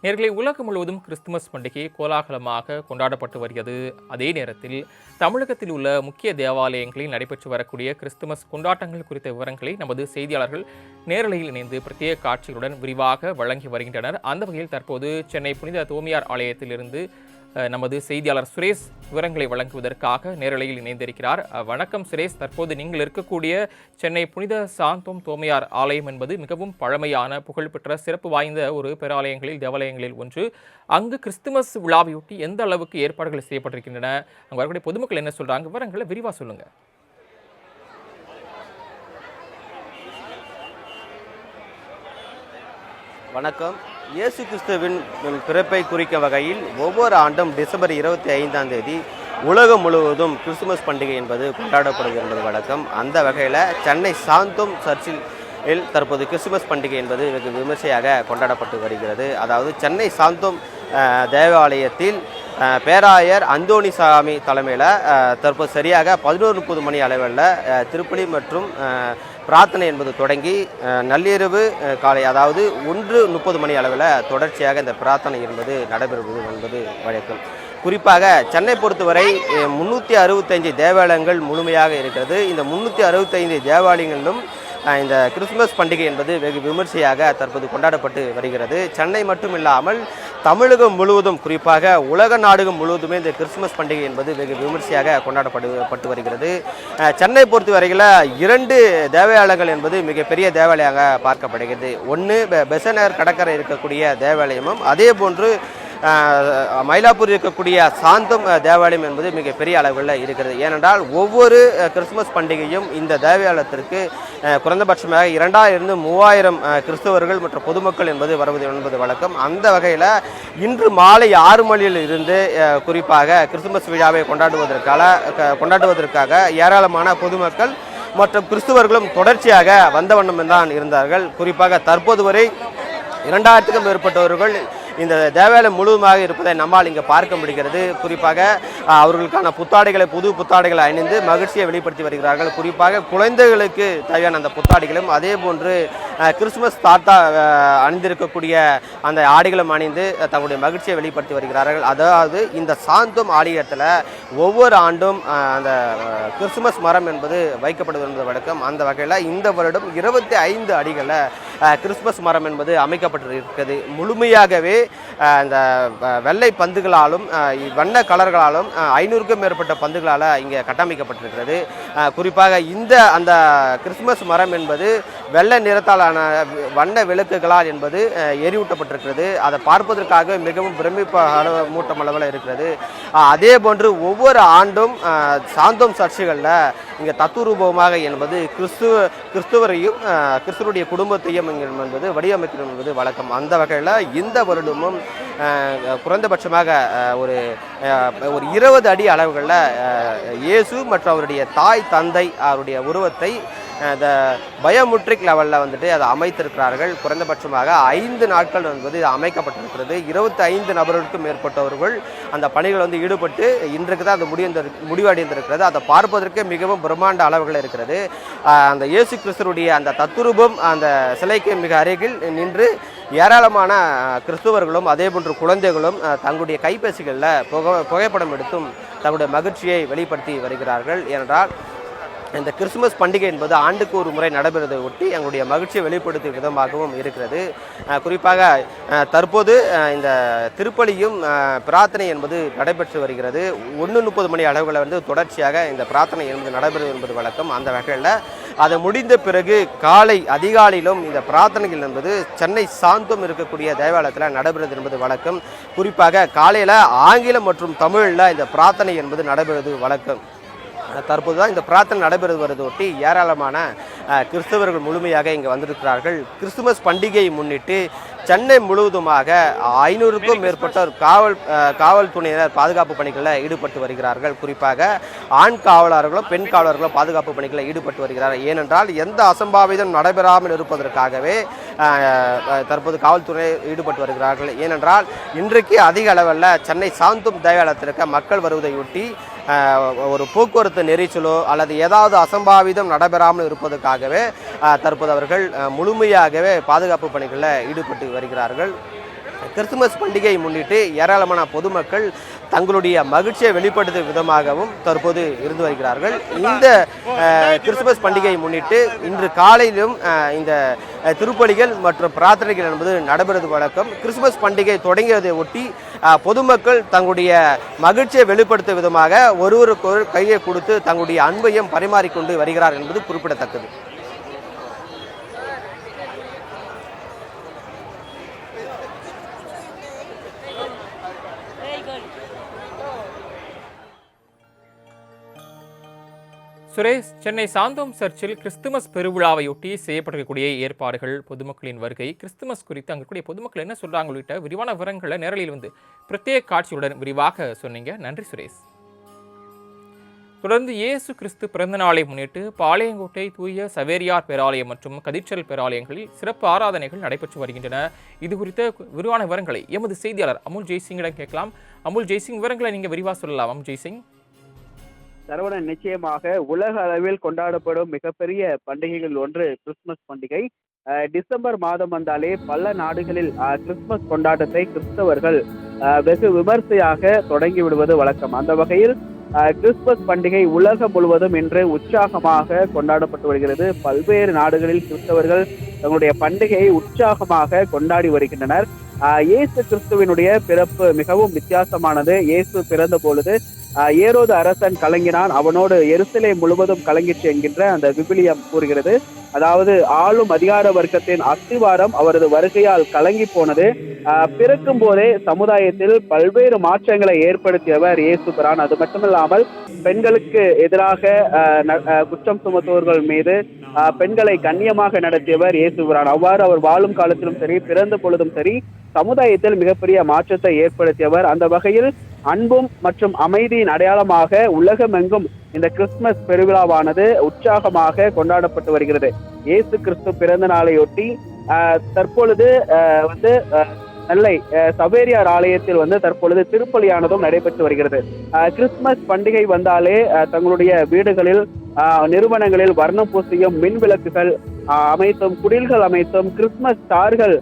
நேர்களை உலகம் முழுவதும் கிறிஸ்துமஸ் பண்டிகை கோலாகலமாக கொண்டாடப்பட்டு வருகிறது. அதே நேரத்தில் தமிழகத்தில் உள்ள முக்கிய தேவாலயங்களில் நடைபெற்று வரக்கூடிய கிறிஸ்துமஸ் கொண்டாட்டங்கள் குறித்த விவரங்களை நமது செய்தியாளர்கள் நேரலையில் இணைந்து பிரத்யேக காட்சிகளுடன் விரிவாக வழங்கி வருகின்றனர். அந்த வகையில் தற்போது சென்னை புனித தோமையார் ஆலயத்திலிருந்து நமது செய்தியாளர் சுரேஷ் விவரங்களை வழங்குவதற்காக நேரலையில் இணைந்திருக்கிறார். வணக்கம் சுரேஷ். தற்போது நீங்கள் இருக்கக்கூடிய சென்னை புனித சாந்தோம் தோமையார் ஆலயம் என்பது மிகவும் பழமையான புகழ்பெற்ற சிறப்பு வாய்ந்த ஒரு பேராலயங்களில் தேவாலயங்களில் ஒன்று. அங்கு கிறிஸ்துமஸ் விழாவையொட்டி எந்த அளவுக்கு ஏற்பாடுகள் செய்யப்பட்டிருக்கின்றன, அங்கு வரக்கூடிய பொதுமக்கள் என்ன சொல்றாங்க, விவரங்களை விரிவாக சொல்லுங்க. வணக்கம். இயேசு கிறிஸ்துவின் பிறப்பை குறிக்கும் வகையில் ஒவ்வொரு ஆண்டும் டிசம்பர் 25 உலகம் முழுவதும் கிறிஸ்துமஸ் பண்டிகை என்பது கொண்டாடப்படுகிறது என்பது வழக்கம். அந்த வகையில் சென்னை சாந்தோம் சர்ச்சில் தற்போது கிறிஸ்துமஸ் பண்டிகை என்பது வெகு விமர்சையாக கொண்டாடப்பட்டு வருகிறது. அதாவது சென்னை சாந்தோம் தேவாலயத்தில் பேராயர் அந்தோணிசாமி தலைமையில் தற்போது சரியாக 11:30 மணி அளவில் திருப்பலி மற்றும் பிரார்த்தனை என்பது தொடங்கி நள்ளிரவு காலை அதாவது 1:30 மணி அளவில் தொடர்ச்சியாக இந்த பிரார்த்தனை என்பது நடைபெறுவது என்பது வழக்கம். குறிப்பாக சென்னை பொறுத்தவரை 365 தேவாலயங்கள் முழுமையாக இருக்கிறது. இந்த 365 தேவாலயங்களிலும் இந்த கிறிஸ்துமஸ் பண்டிகை என்பது வெகு விமர்சையாக தற்போது கொண்டாடப்பட்டு வருகிறது. சென்னை மட்டும் இல்லாமல் தமிழகம் முழுவதும், குறிப்பாக உலக நாடுகள் முழுவதுமே இந்த கிறிஸ்துமஸ் பண்டிகை என்பது வெகு விமர்சையாக கொண்டாடப்பட்டு வருகிறது. சென்னை பொறுத்தவரையில் 2 தேவாலயங்கள் என்பது மிகப்பெரிய தேவாலயமாக பார்க்கப்படுகிறது. ஒன்று பெசனர் கடற்கரை இருக்கக்கூடிய தேவாலயமும், அதே போன்று மயிலாப்பூர் இருக்கக்கூடிய சாந்தம் தேவாலயம் என்பது மிகப்பெரிய அளவில் இருக்கிறது. ஏனென்றால் ஒவ்வொரு கிறிஸ்துமஸ் பண்டிகையும் இந்த தேவாலயத்திற்கு குறைந்தபட்சமாக 2000 3000 கிறிஸ்தவர்கள் மற்றும் பொதுமக்கள் என்பது வருவது என்பது வழக்கம். அந்த வகையில் இன்று மாலை 6 மணியில் இருந்து குறிப்பாக கிறிஸ்துமஸ் விழாவை கொண்டாடுவதற்காக ஏராளமான பொதுமக்கள் மற்றும் கிறிஸ்தவர்களும் தொடர்ச்சியாக வந்த வண்ணம் தான் இருந்தார்கள். குறிப்பாக தற்போது வரை 2000க்கும் மேற்பட்டவர்கள் இந்த தேவாலயம் முழுவதுமாக இருப்பதை நம்மால் இங்கே பார்க்க முடிகிறது. குறிப்பாக அவர்களுக்கான புது புத்தாடைகளை அணிந்து மகிழ்ச்சியை வெளிப்படுத்தி வருகிறார்கள். குறிப்பாக குழந்தைகளுக்கு தேவையான அந்த புத்தாடைகளும், அதே போன்று கிறிஸ்துமஸ் தாத்தா அணிந்திருக்கக்கூடிய அந்த ஆடைகளும் அணிந்து தங்களுடைய மகிழ்ச்சியை வெளிப்படுத்தி வருகிறார்கள். அதாவது இந்த சாந்தோம் ஆலயத்தில் ஒவ்வொரு ஆண்டும் அந்த கிறிஸ்துமஸ் மரம் என்பது வைக்கப்படுவது என்பது வழக்கம். அந்த வகையில் இந்த வருடம் 25 அடிகளில் கிறிஸ்துமஸ் மரம் என்பது அமைக்கப்பட்டிருக்கிறது. முழுமையாகவே இந்த வெள்ளை பந்துகளாலும் வண்ண கலர்களாலும் 500க்கும் மேற்பட்ட பந்துகளால் இங்கே கட்டமைக்கப்பட்டிருக்கிறது. குறிப்பாக அந்த கிறிஸ்துமஸ் மரம் என்பது வெள்ளை நிறத்தாலான வண்ண விளக்குகளால் என்பது எரியூட்டப்பட்டிருக்கிறது. அதை பார்ப்பதற்காக மிகவும் மூட்டம் அளவில் இருக்கிறது. அதே போன்று ஒவ்வொரு ஆண்டும் சாந்தோம் சர்ச்சுகளில் இங்கே தத்துரூபமாக என்பது கிறிஸ்துவரையும் கிறிஸ்துவருடைய குடும்பத்தையும் என்பது வடிவமைக்கணும் என்பது வழக்கம். அந்த வகையில் இந்த வருடமும் குறைந்தபட்சமாக ஒரு 20 அடி அளவுகளில் இயேசு மற்றும் அவருடைய தாய் தந்தை அவருடைய உருவத்தை இந்த பயோமெட்ரிக் லெவலில் வந்துட்டு அதை அமைத்திருக்கிறார்கள். குறைந்தபட்சமாக 5 நாட்கள் என்பது அமைக்கப்பட்டிருக்கிறது. 25 நபர்களுக்கும் மேற்பட்டவர்கள் அந்த பணிகள் ஈடுபட்டு இன்றைக்கு தான் அந்த முடிவடைந்திருக்கிறது. அதை பார்ப்பதற்கு மிகவும் பிரம்மாண்ட அளவுகள் இருக்கிறது. அந்த இயேசு கிறிஸ்துவருடைய அந்த தத்துரூபம் அந்த சிலைக்கு மிக அருகில் நின்று ஏராளமான கிறிஸ்துவர்களும் அதே போன்று குழந்தைகளும் தங்களுடைய கைபேசிகளில் புகைப்படம் எடுத்தும் தங்களுடைய மகிழ்ச்சியை வெளிப்படுத்தி வருகிறார்கள். ஏனென்றால் இந்த கிறிஸ்துமஸ் பண்டிகை என்பது ஆண்டுக்கு ஒரு முறை நடைபெறுவதை ஒட்டி எங்களுடைய மகிழ்ச்சியை வெளிப்படுத்தும் விதமாகவும் இருக்கிறது. குறிப்பாக தற்போது இந்த திருப்பலியும் பிரார்த்தனை என்பது நடைபெற்று வருகிறது. 1:30 மணி அளவுகளில் தொடர்ச்சியாக இந்த பிரார்த்தனை என்பது நடைபெறுவது என்பது வழக்கம். அந்த வகையில் அது முடிந்த பிறகு அதிகாலையிலும் இந்த பிரார்த்தனைகள் என்பது சென்னை சாந்தோம் இருக்கக்கூடிய தேவாலயத்தில் நடைபெறுவது என்பது வழக்கம். குறிப்பாக காலையில் ஆங்கிலம் மற்றும் தமிழில் இந்த பிரார்த்தனை என்பது நடைபெறுவது வழக்கம். தற்போது தான் இந்த பிரார்த்தனை நடைபெறுவதை ஒட்டி ஏராளமான கிறிஸ்தவர்கள் முழுமையாக இங்கே வந்திருக்கிறார்கள். கிறிஸ்துமஸ் பண்டிகையை முன்னிட்டு சென்னை முழுவதுமாக 500க்கும் மேற்பட்ட காவல்துறையினர் பாதுகாப்பு பணிகளில் ஈடுபட்டு வருகிறார்கள். குறிப்பாக ஆண் காவலர்களும் பெண் காவலர்களும் பாதுகாப்பு பணிகளில் ஈடுபட்டு வருகிறார்கள். ஏனென்றால் எந்த அசம்பாவிதம் நடைபெறாமல் இருப்பதற்காகவே தற்போது காவல்துறை ஈடுபட்டு வருகிறார்கள். ஏனென்றால் இன்றைக்கு அதிக அளவில் சென்னை சாந்தோம் தேவாலயத்திற்கு மக்கள் வருவதையொட்டி ஒரு போக்குவரத்து நெரிசலோ அல்லது ஏதாவது அசம்பாவிதம் நடைபெறாமல் இருப்பதற்காகவே தற்போது அவர்கள் முழுமையாகவே பாதுகாப்பு பணிகளில் ஈடுபட்டு வருகிறார்கள். கிறிஸ்துமஸ் பண்டிகையை முன்னிட்டு ஏராளமான பொதுமக்கள் தங்களுடைய மகிழ்ச்சியை வெளிப்படுத்தும் விதமாகவும் தற்போது இருந்து வருகிறார்கள். இந்த கிறிஸ்துமஸ் பண்டிகையை முன்னிட்டு இன்று காலையிலும் இந்த திருப்பலிகள் மற்றும் பிரார்த்தனைகள் என்பது நடைபெறுவது வழக்கம். கிறிஸ்துமஸ் பண்டிகை தொடங்கியதை ஒட்டி பொதுமக்கள் தங்களுடைய மகிழ்ச்சியை வெளிப்படுத்தும் விதமாக ஒருவருக்கு கையை கொடுத்து தங்களுடைய அன்பையும் பரிமாறிக்கொண்டு வருகிறார் என்பது குறிப்பிடத்தக்கது. சுரேஷ், சென்னை சாந்தோம் சர்ச்சில் கிறிஸ்துமஸ் பெருவிழாவையொட்டி செய்யப்பட்டிருக்கக்கூடிய ஏற்பாடுகள், பொதுமக்களின் வருகை, கிறிஸ்துமஸ் குறித்து அங்கே கூடிய பொதுமக்கள் என்ன சொல்றாங்க உள்ளிட்ட விரிவான விவரங்களை நேரலையில் வந்து பிரத்யேக காட்சியுடன் விரிவாக சொன்னீங்க. நன்றி சுரேஷ். தொடர்ந்து இயேசு கிறிஸ்து பிறந்த நாளை முன்னிட்டு பாளையங்கோட்டை தூய சவேரியார் பேராலயம் மற்றும் கதிர்ச்சல் பேராலயங்களில் சிறப்பு ஆராதனைகள் நடைபெற்று வருகின்றன. இது குறித்த விரிவான விவரங்களை எமது செய்தியாளர் அமுல் ஜெய்சிங்கிடம் கேட்கலாம். அமுல் ஜெய்சிங், விவரங்களை நீங்க விரிவாக சொல்லலாம். அமுல் ஜெய்சிங். சரவணன், நிச்சயமாக உலக அளவில் கொண்டாடப்படும் மிகப்பெரிய பண்டிகைகள் ஒன்று கிறிஸ்துமஸ் பண்டிகை. டிசம்பர் மாதம் வந்தாலே பல நாடுகளில் கிறிஸ்துமஸ் கொண்டாட்டத்தை கிறிஸ்தவர்கள் வெகு விமர்சையாக தொடங்கி விடுவது வழக்கம். அந்த வகையில் கிறிஸ்துமஸ் பண்டிகை உலகம் முழுவதும் இன்று உற்சாகமாக கொண்டாடப்பட்டு வருகிறது. பல்வேறு நாடுகளில் கிறிஸ்தவர்கள் தங்களுடைய பண்டிகையை உற்சாகமாக கொண்டாடி வருகின்றனர். இயேசு கிறிஸ்துவினுடைய பிறப்பு மிகவும் வித்தியாசமானது. இயேசு பிறந்த பொழுது ஏரோது அரசன் கலங்கினான், அவனோடு எருசலேம் முழுவதும் கலங்கிற்று என்கின்ற அந்த விவிலியம் கூறுகிறது. அதாவது ஆளும் அதிகார வர்க்கத்தின் அஸ்திவாரம் அவரது வருகையால் கலங்கி போனது. பிறக்கும் போதே சமுதாயத்தில் பல்வேறு மாற்றங்களை ஏற்படுத்தியவர் இயேசு பிரான். அது மட்டுமில்லாமல் பெண்களுக்கு எதிராக குற்றம் சுமத்துவர்கள் மீது பெண்களை கண்ணியமாக நடத்தியவர் இயேசு பிரான். அவ்வாறு அவர் வாழும் காலத்திலும் சரி, பிறந்த பொழுதும் சரி, சமுதாயத்தில் மிகப்பெரிய மாற்றத்தை ஏற்படுத்தியவர். அந்த வகையில் அன்பும் மற்றும் அமைதியின் அடையாளமாக உலகமெங்கும் இந்த கிறிஸ்துமஸ் பெருவிழாவானது உற்சாகமாக கொண்டாடப்பட்டு வருகிறது. இயேசு கிறிஸ்து பிறந்த நாளையொட்டி தற்பொழுது நெல்லை சவேரியார் ஆலயத்தில் தற்பொழுது திருப்பலியானதும் நடைபெற்று வருகிறது. கிறிஸ்துமஸ் பண்டிகை வந்தாலே தங்களுடைய வீடுகளில் நிறுவனங்களில் வர்ணம் பூசியும், மின் விளக்குகள் அமைத்தும், குடில்கள் அமைத்தும், கிறிஸ்துமஸ் ஸ்டார்கள்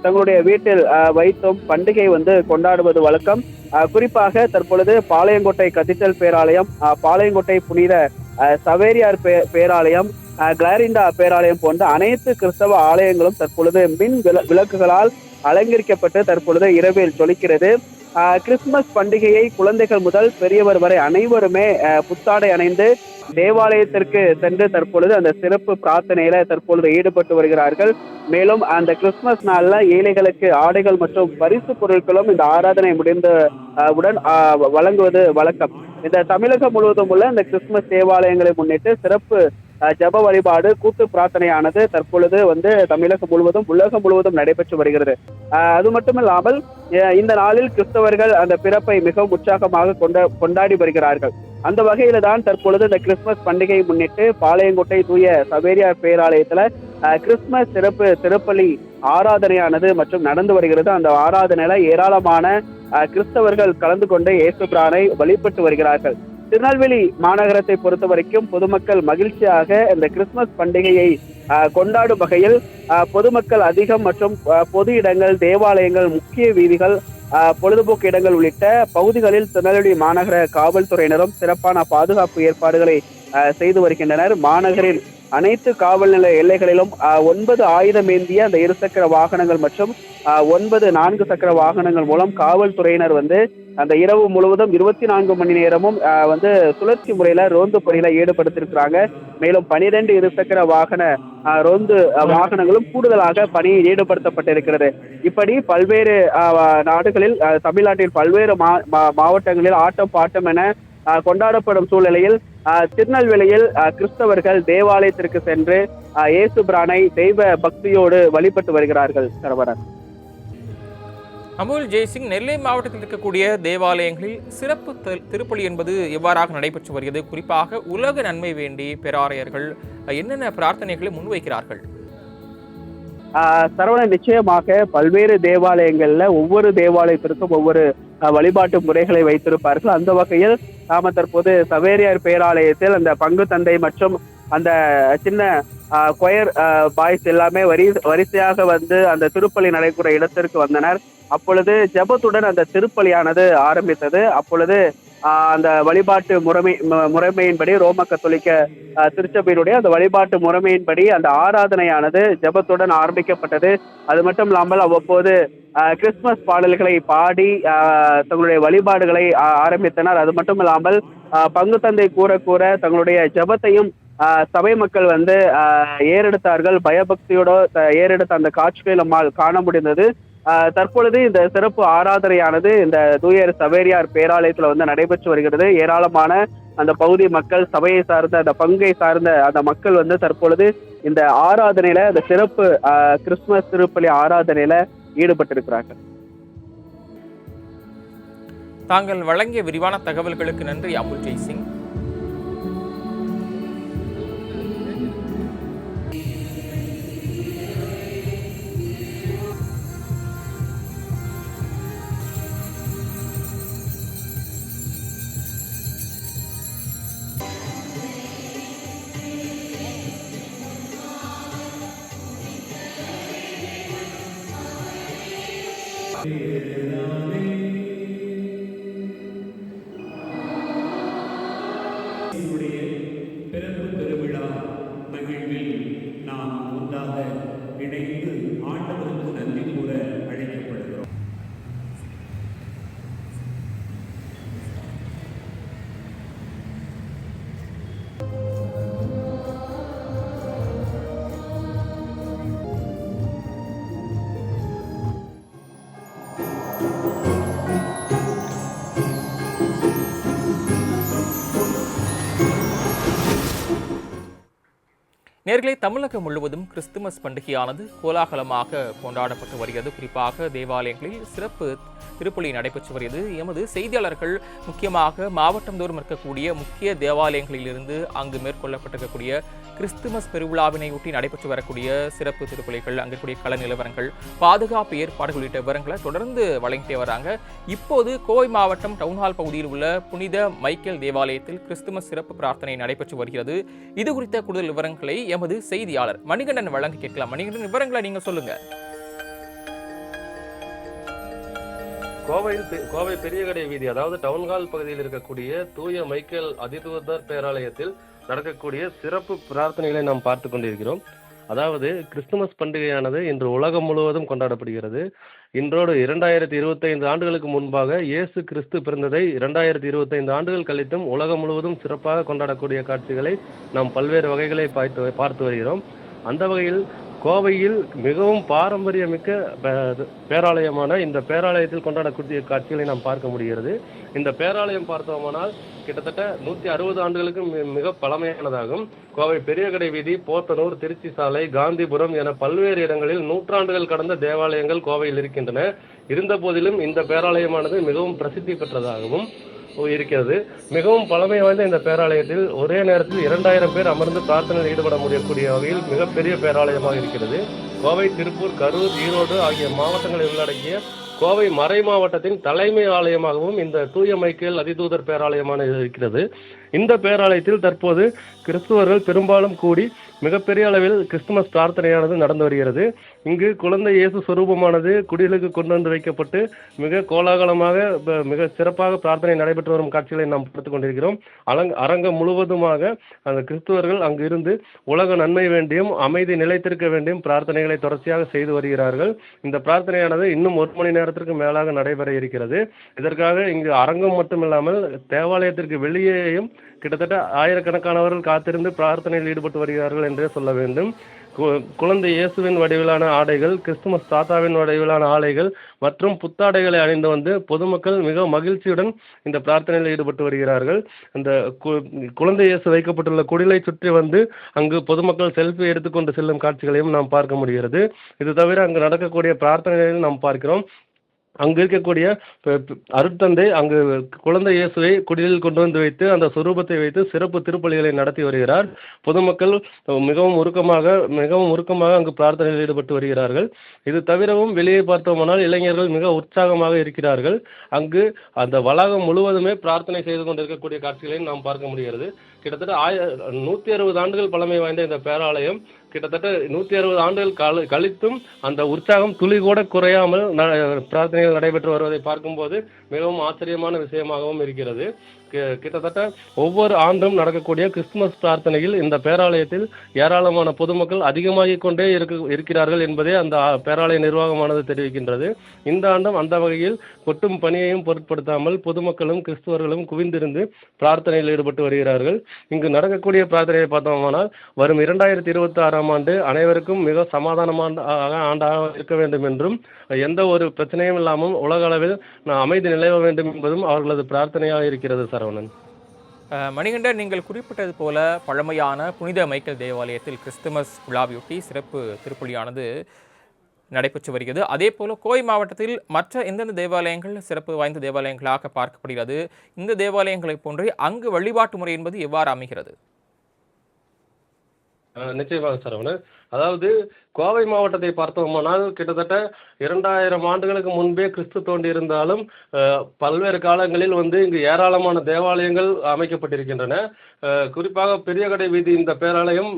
தங்களுடைய வீட்டில் வைத்தும் பண்டிகை கொண்டாடுவது வழக்கம். குறிப்பாக தற்பொழுது பாளையங்கோட்டை கதீட்ரல் பேராலயம், பாளையங்கோட்டை புனித சவேரியார் பேராலயம், கிளாரிண்டா பேராலயம் போன்ற அனைத்து கிறிஸ்தவ ஆலயங்களும் தற்பொழுது மின் விளக்குகளால் அலங்கரிக்கப்பட்டு தற்பொழுது இரவில் ஜொலிக்கிறது. கிறிஸ்துமஸ் பண்டிகையை குழந்தைகள் முதல் பெரியவர் வரை அனைவருமே புத்தாடை அணிந்து தேவாலயத்திற்கு சென்று தற்பொழுது அந்த சிறப்பு பிரார்த்தனையில தற்பொழுது ஈடுபட்டு வருகிறார்கள். மேலும் அந்த கிறிஸ்துமஸ் நாள்ல ஏழைகளுக்கு ஆடைகள் மற்றும் பரிசு பொருட்களும் இந்த ஆராதனை முடிந்த உடன் வழங்குவது வழக்கம். இந்த தமிழகம் முழுவதும் உள்ள இந்த கிறிஸ்துமஸ் தேவாலயங்களை முன்னிட்டு சிறப்பு ஜப வழிபாடு, கூட்டு பிரார்த்தனையானது தற்பொழுது தமிழகம் முழுவதும் உலகம் முழுவதும் நடைபெற்று வருகிறது. அது மட்டுமில்லாமல் இந்த நாளில் கிறிஸ்தவர்கள் அந்த பிறப்பை மிகவும் உற்சாகமாக கொண்டாடி வருகிறார்கள். அந்த வகையில தான் தற்பொழுது இந்த கிறிஸ்துமஸ் பண்டிகையை முன்னிட்டு பாளையங்கோட்டை தூய சவேரியார் பேராலயத்துல கிறிஸ்துமஸ் சிறப்பு திருப்பலி ஆராதனையானது மற்றும் நடந்து வருகிறது. அந்த ஆராதனையில ஏராளமான கிறிஸ்தவர்கள் கலந்து கொண்டு இயேசு பிரானை வழிபட்டு வருகிறார்கள். திருநெல்வேலி மாநகரத்தை பொறுத்த வரைக்கும் பொதுமக்கள் மகிழ்ச்சியாக இந்த கிறிஸ்துமஸ் பண்டிகையை கொண்டாடும் வகையில் பொதுமக்கள் அதிகம் மற்றும் பொது இடங்கள், தேவாலயங்கள், முக்கிய வீதிகள், பொழுதுபோக்கு இடங்கள் உள்ளிட்ட பகுதிகளில் திருநெல்வேலி மாநகர காவல்துறையினரும் சிறப்பான பாதுகாப்பு ஏற்பாடுகளை செய்து வருகின்றனர். மாநகரில் அனைத்து காவல் நிலைய எல்லைகளிலும் 9 ஆயுதம் ஏந்திய அந்த இருசக்கர வாகனங்கள் மற்றும் 9 4 சக்கர வாகனங்கள் மூலம் காவல்துறையினர் அந்த இரவு முழுவதும் 24 மணி நேரமும் சுழற்சி முறையில ரோந்து பணியில ஈடுபடுத்திருக்கிறாங்க. மேலும் 12 இருசக்கர வாகன ரோந்து வாகனங்களும் கூடுதலாக பணியில் ஈடுபடுத்தப்பட்டிருக்கிறது. இப்படி பல்வேறு நாடுகளில், தமிழ்நாட்டில் பல்வேறு மாவட்டங்களில் ஆட்டம் பாட்டம் என கொண்டாடப்படும் சூழ்நிலையில் திருநெல்வேலியில் கிறிஸ்தவர்கள் தேவாலயத்திற்கு சென்று இயேசு பிரானை தெய்வ பக்தியோடு வழிபட்டு வருகிறார்கள். சரவணன். அமுல் ஜெய்சிங், நெல்லை மாவட்டத்தில் இருக்கக்கூடிய தேவாலயங்களில் சிறப்பு திருப்பலி என்பது எவ்வாறாக நடைபெற்று வருகிறது? குறிப்பாக உலக நன்மை வேண்டி பேராயர்கள் என்னென்ன பிரார்த்தனைகளை முன்வைக்கிறார்கள்? சரவணன், நிச்சயமாக பல்வேறு தேவாலயங்கள்ல ஒவ்வொரு தேவாலயத்திற்கும் ஒவ்வொரு வழிபாட்டு முறைகளை வைத்திருப்பார்கள். அந்த வகையில் நாம தற்போது சவேரியார் பேராலயத்தில் அந்த பங்கு தந்தை மற்றும் அந்த சின்ன கொயர் பாய்ஸ் எல்லாமே வரிசையாக வந்து அந்த திருப்பலி நடைபெற இடத்திற்கு வந்தனர். அப்பொழுது ஜெபத்துடன் அந்த திருப்பலியானது ஆரம்பித்தது. அப்பொழுது அந்த வழிபாட்டு முறைமையின்படி ரோம கத்தோலிக்க திருச்சபையினுடைய அந்த வழிபாட்டு முறைமையின்படி அந்த ஆராதனையானது ஜெபத்துடன் ஆரம்பிக்கப்பட்டது. அது மட்டும் இல்லாமல் அவ்வப்போது கிறிஸ்துமஸ் பாடல்களை பாடி தங்களுடைய வழிபாடுகளை ஆரம்பித்தனர். அது மட்டும் இல்லாமல் பங்கு தந்தை கூற கூற தங்களுடைய ஜெபத்தையும் சபை மக்கள் வந்து ஏறெடுத்தார்கள். பயபக்தியோட ஏறெடுத்த அந்த காட்சிகளை நம்மால் காண முடிந்தது. தற்பொழுது இந்த சிறப்பு ஆராதனையானது இந்த தூயர் சவேரியார் பேராலயத்துல வந்து நடைபெற்று வருகிறது. ஏராளமான அந்த பகுதி மக்கள், சபையை சார்ந்த அந்த பங்கை சார்ந்த அந்த மக்கள் வந்து தற்பொழுது இந்த ஆராதனையில இந்த சிறப்பு கிறிஸ்துமஸ் திருப்பலி ஆராதனையில ஈடுபட்டிருக்கிறார்கள். தாங்கள் வழங்கிய விரிவான தகவல்களுக்கு நன்றி அமுல் ஜெய்சிங். பிறப்பு பெருவிழா மகிழ்வில் நாம் ஒன்றாக இணைந்து ஆண்டவருக்கு நன்றி கூற அழைக்கப்படுகிறோம். நேர்களே, தமிழகம் முழுவதும் கிறிஸ்துமஸ் பண்டிகையானது கோலாகலமாக கொண்டாடப்பட்டு வருகிறது. குறிப்பாக தேவாலயங்களில் சிறப்பு திருப்பலி நடைபெற்று வருகிறது. எமது செய்தியாளர்கள் முக்கியமாக மாவட்டம் தோறும் இருக்கக்கூடிய முக்கிய தேவாலயங்களிலிருந்து அங்கு மேற்கொள்ளப்பட்டிருக்கக்கூடிய கிறிஸ்துமஸ் பெருவிழாவினையொட்டி நடைபெற்று வரக்கூடிய சிறப்பு திருப்பலிகள், அங்கே இருக்கக்கூடிய கள நிலவரங்கள், பாதுகாப்பு ஏற்பாடுகள் உள்ளிட்ட விவரங்களை தொடர்ந்து வழங்கிட்டே வராங்க. இப்போது கோவை மாவட்டம் டவுன்ஹால் பகுதியில் உள்ள புனித மைக்கேல் தேவாலயத்தில் கிறிஸ்துமஸ் சிறப்பு பிரார்த்தனை நடைபெற்று வருகிறது. இது குறித்த கூடுதல் விவரங்களை எமது செய்தியாளர் மணிகண்டன் வழங்கி கேட்கலாம். மணிகண்டன், விவரங்களை நீங்க சொல்லுங்க. கோவை பெரியகடை வீதி, அதாவது டவுன்ஹால் பகுதியில் இருக்கக்கூடிய தூய மைக்கேல் அதிதூதர் பேராலயத்தில் நடக்கக்கூடிய சிறப்பு பிரார்த்தனைகளை நாம் பார்த்து கொண்டிருக்கிறோம். அதாவது கிறிஸ்துமஸ் பண்டிகையானது இன்று உலகம் முழுவதும் கொண்டாடப்படுகிறது. இன்றோடு 2025 ஆண்டுகளுக்கு முன்பாக இயேசு கிறிஸ்து பிறந்ததை 2025 ஆண்டுகள் கழித்தும் உலகம் முழுவதும் சிறப்பாக கொண்டாடக்கூடிய காட்சிகளை நாம் பல்வேறு வகைகளை பார்த்து வருகிறோம். அந்த வகையில் கோவையில் மிகவும் பாரம்பரியமிக்க பேராலயமான இந்த பேராலயத்தில் கொண்டாடக்கூடிய காட்சிகளை நாம் பார்க்க முடிகிறது. இந்த பேராலயம் பார்த்தோமானால் கிட்டத்தட்ட 160 ஆண்டுகளுக்கு மிக பழமையானதாகும். கோவை பெரியகடை வீதி, போத்தனூர், திருச்சி சாலை, காந்திபுரம் என பல்வேறு இடங்களில் நூற்றாண்டுகள் கடந்த தேவாலயங்கள் கோவையில் இருக்கின்றன. இருந்த போதிலும் இந்த பேராலயமானது மிகவும் பிரசித்தி பெற்றதாகவும் இருக்கிறது. மிகவும் பழமை வாய்ந்த இந்த பேராலயத்தில் ஒரே நேரத்தில் 2000 பேர் அமர்ந்து பிரார்த்தனையில் ஈடுபட முடியக்கூடிய வகையில் மிகப்பெரிய பேராலயமாக இருக்கிறது. கோவை, திருப்பூர், கரூர், ஈரோடு ஆகிய மாவட்டங்களை உள்ளடக்கிய கோவை மறை மாவட்டத்தின் தலைமை ஆலயமாகவும் இந்த தூய மைக்கேல் அதிதூதர் பேராலயமானது இருக்கிறது. இந்த பேராலயத்தில் தற்போது கிறிஸ்துவர்கள் பெரும்பாலும் கூடி மிகப்பெரிய அளவில் கிறிஸ்துமஸ் பிரார்த்தனையானது நடந்து வருகிறது. இங்கு குழந்தை இயேசு சொரூபமானது குடிலுக்கு கொண்டு வந்து வைக்கப்பட்டு மிக கோலாகலமாக மிக சிறப்பாக பிரார்த்தனை நடைபெற்று வரும் காட்சிகளை நாம் பார்த்துக் கொண்டிருக்கிறோம். அரங்கம் முழுவதுமாக அந்த கிறிஸ்துவர்கள் அங்கு இருந்து உலக நன்மை வேண்டியும் அமைதி நிலைத்திருக்க வேண்டியும் பிரார்த்தனைகளை தொடர்ச்சியாக செய்து வருகிறார்கள். இந்த பிரார்த்தனையானது இன்னும் 1 மணி நேரத்திற்கு மேலாக நடைபெற இருக்கிறது. இதற்காக இங்கு அரங்கம் மட்டுமில்லாமல் தேவாலயத்திற்கு வெளியேயும் கிட்டத்தட்ட ஆயிரக்கணக்கானவர்கள் காத்திருந்து பிரார்த்தனையில் ஈடுபட்டு வருகிறார்கள் என்றே சொல்ல வேண்டும். குழந்தை இயேசுவின் வடிவிலான ஆடைகள், கிறிஸ்துமஸ் தாத்தாவின் வடிவிலான ஆடைகள் மற்றும் புத்தாடைகளை அணிந்து வந்து பொதுமக்கள் மிக மகிழ்ச்சியுடன் இந்த பிரார்த்தனையில் ஈடுபட்டு வருகிறார்கள். இந்த குழந்தை இயேசு வைக்கப்பட்டுள்ள குடிலை சுற்றி வந்து அங்கு பொதுமக்கள் செல்ஃபி எடுத்துக்கொண்டு செல்லும் காட்சிகளையும் நாம் பார்க்க முடிகிறது. இது தவிர அங்கு நடக்கக்கூடிய பிரார்த்தனைகளையும் நாம் பார்க்கிறோம். அங்கு இருக்கக்கூடிய அருட்தந்தை அங்கு குழந்தை இயேசுவை குடிலில் கொண்டு வந்து வைத்து அந்த சுரூபத்தை வைத்து சிறப்பு திருப்பலிகளை நடத்தி வருகிறார். பொதுமக்கள் மிகவும் உருக்கமாக அங்கு பிரார்த்தனையில் ஈடுபட்டு வருகிறார்கள். இது தவிரவும் வெளியே பார்த்தோமானால் இளைஞர்கள் மிக உற்சாகமாக இருக்கிறார்கள். அங்கு அந்த வளாகம் முழுவதுமே பிரார்த்தனை செய்து கொண்டிருக்கக்கூடிய காட்சிகளை நாம் பார்க்க முடிகிறது. கிட்டத்தட்ட 160 ஆண்டுகள் பழமை வாய்ந்த இந்த பேராலயம் கிட்டத்தட்ட 160 ஆண்டுகள் கழித்தும் அந்த உற்சாகம் துளி கூட குறையாமல் பிரார்த்தனைகள் நடைபெற்று வருவதை பார்க்கும்போது மிகவும் ஆச்சரியமான விஷயமாகவும் இருக்கிறது. கிட்டத்தட்ட ஒவ்வொரு ஆண்டும் நடக்கக்கூடிய கிறிஸ்துமஸ் பிரார்த்தனையில் இந்த பேராலயத்தில் ஏராளமான பொதுமக்கள் அதிகமாகிக் கொண்டே இருக்கிறார்கள் என்பதே அந்த பேராலய நிர்வாகமானது தெரிவிக்கின்றது. இந்த ஆண்டும் அந்த வகையில் கொட்டும் பணியையும் பொருட்படுத்தாமல் பொதுமக்களும் கிறிஸ்துவர்களும் குவிந்திருந்து பிரார்த்தனையில் ஈடுபட்டு வருகிறார்கள். இங்கு நடக்கக்கூடிய பிரார்த்தனையை பார்த்தோமானால் வரும் 2026 ஆண்டு அனைவருக்கும் மிக சமாதானமான ஆண்டாக இருக்க வேண்டும் என்றும் எந்த ஒரு பிரச்சனையும் இல்லாமல் உலக அளவில் அமைதி நிலவ வேண்டும் என்பதும் அவர்களது பிரார்த்தனையாக இருக்கிறது. சரவணன். மணிகண்டன், நீங்கள் குறிப்பிட்டது போல பழமையான புனித மைக்கேல் தேவாலயத்தில் கிறிஸ்துமஸ் விழாவையொட்டி சிறப்பு திருப்பலியானது நடைபெற்று வருகிறது. அதே போல கோவை மாவட்டத்தில் மற்ற எந்தெந்த தேவாலயங்கள் சிறப்பு வாய்ந்த தேவாலயங்களாக பார்க்கப்படுகிறது? இந்த தேவாலயங்களை போன்றே அங்கு வழிபாட்டு முறை என்பது எவ்வாறு அமைகிறது? நிச்சயமாக சரவணன். அதாவது கோவை மாவட்டத்தை பார்த்தோமானால் கிட்டத்தட்ட 2000 ஆண்டுகளுக்கு முன்பே கிறிஸ்து தோன்றியிருந்தாலும் பல்வேறு காலங்களில் இங்கு ஏராளமான தேவாலயங்கள் அமைக்கப்பட்டிருக்கின்றன. குறிப்பாக பெரியகடை வீதி இந்த பேராலயம்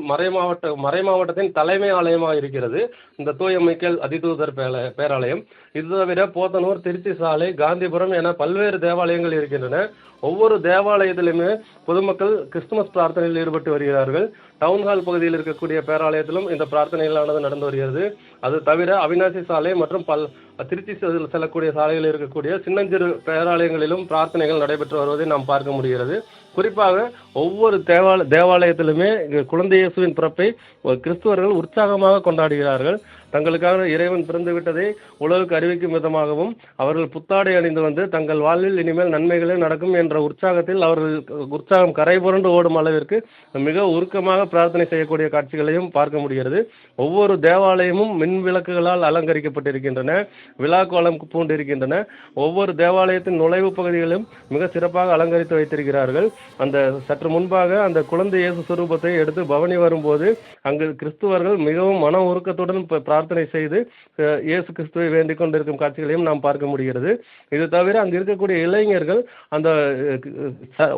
மறை மாவட்டத்தின் தலைமை ஆலயமாக இருக்கிறது. இந்த தூய மைக்கேல் அதிதூதர் பேராலயம். இது தவிர போத்தனூர், திருச்சி சாலை, காந்திபுரம் என பல்வேறு தேவாலயங்கள் இருக்கின்றன. ஒவ்வொரு தேவாலயத்திலுமே பொதுமக்கள் கிறிஸ்துமஸ் பிரார்த்தனையில் ஈடுபட்டு வருகிறார்கள். டவுன்ஹால் பகுதியில் இருக்கக்கூடிய பேராலயத்திலும் இந்த பிரார்த்தனைகளானது நடந்து வருகிறது. அது தவிர அவினாசி சாலை மற்றும் திருச்சி செல்லக்கூடிய சாலைகளில் இருக்கக்கூடிய சின்னஞ்சிறு பேராலயங்களிலும் பிரார்த்தனைகள் நடைபெற்று வருவதை நாம் பார்க்க முடிகிறது. குறிப்பாக ஒவ்வொரு தேவாலயத்திலுமே குழந்தை இயேசுவின் பிறப்பை கிறிஸ்துவர்கள் உற்சாகமாக கொண்டாடுகிறார்கள். தங்களுக்காக இறைவன் பிறந்து விட்டதை உலகுக்கு அறிவிக்கும் விதமாகவும் அவர்கள் புத்தாடை அணிந்து தங்கள் வாழ்வில் இனிமேல் நன்மைகளே நடக்கும் என்ற உற்சாகத்தில் அவர்கள் உற்சாகம் கரைபுரண்டு ஓடும் அளவிற்கு மிக உருக்கமாக பிரார்த்தனை செய்யக்கூடிய காட்சிகளையும் பார்க்க முடிகிறது. ஒவ்வொரு தேவாலயமும் மின் விளக்குகளால் அலங்கரிக்கப்பட்டிருக்கின்றன, விழாக்கோலம் பூண்டிருக்கின்றன. ஒவ்வொரு தேவாலயத்தின் நுழைவு பகுதிகளும் மிக சிறப்பாக அலங்கரித்து வைத்திருக்கிறார்கள். அந்த சற்று முன்பாக அந்த குழந்தை இயேசு சுரூபத்தை எடுத்து பவனி வரும்போது அங்கு கிறிஸ்துவர்கள் மிகவும் மன உருக்கத்துடன் பிரார்த்தனை செய்து இயேசு கிறிஸ்துவை வேண்டிக் கொண்டிருக்கும் காட்சிகளையும் நாம் பார்க்க முடிகிறது. இது தவிர அங்கு இருக்கக்கூடிய இளைஞர்கள் அந்த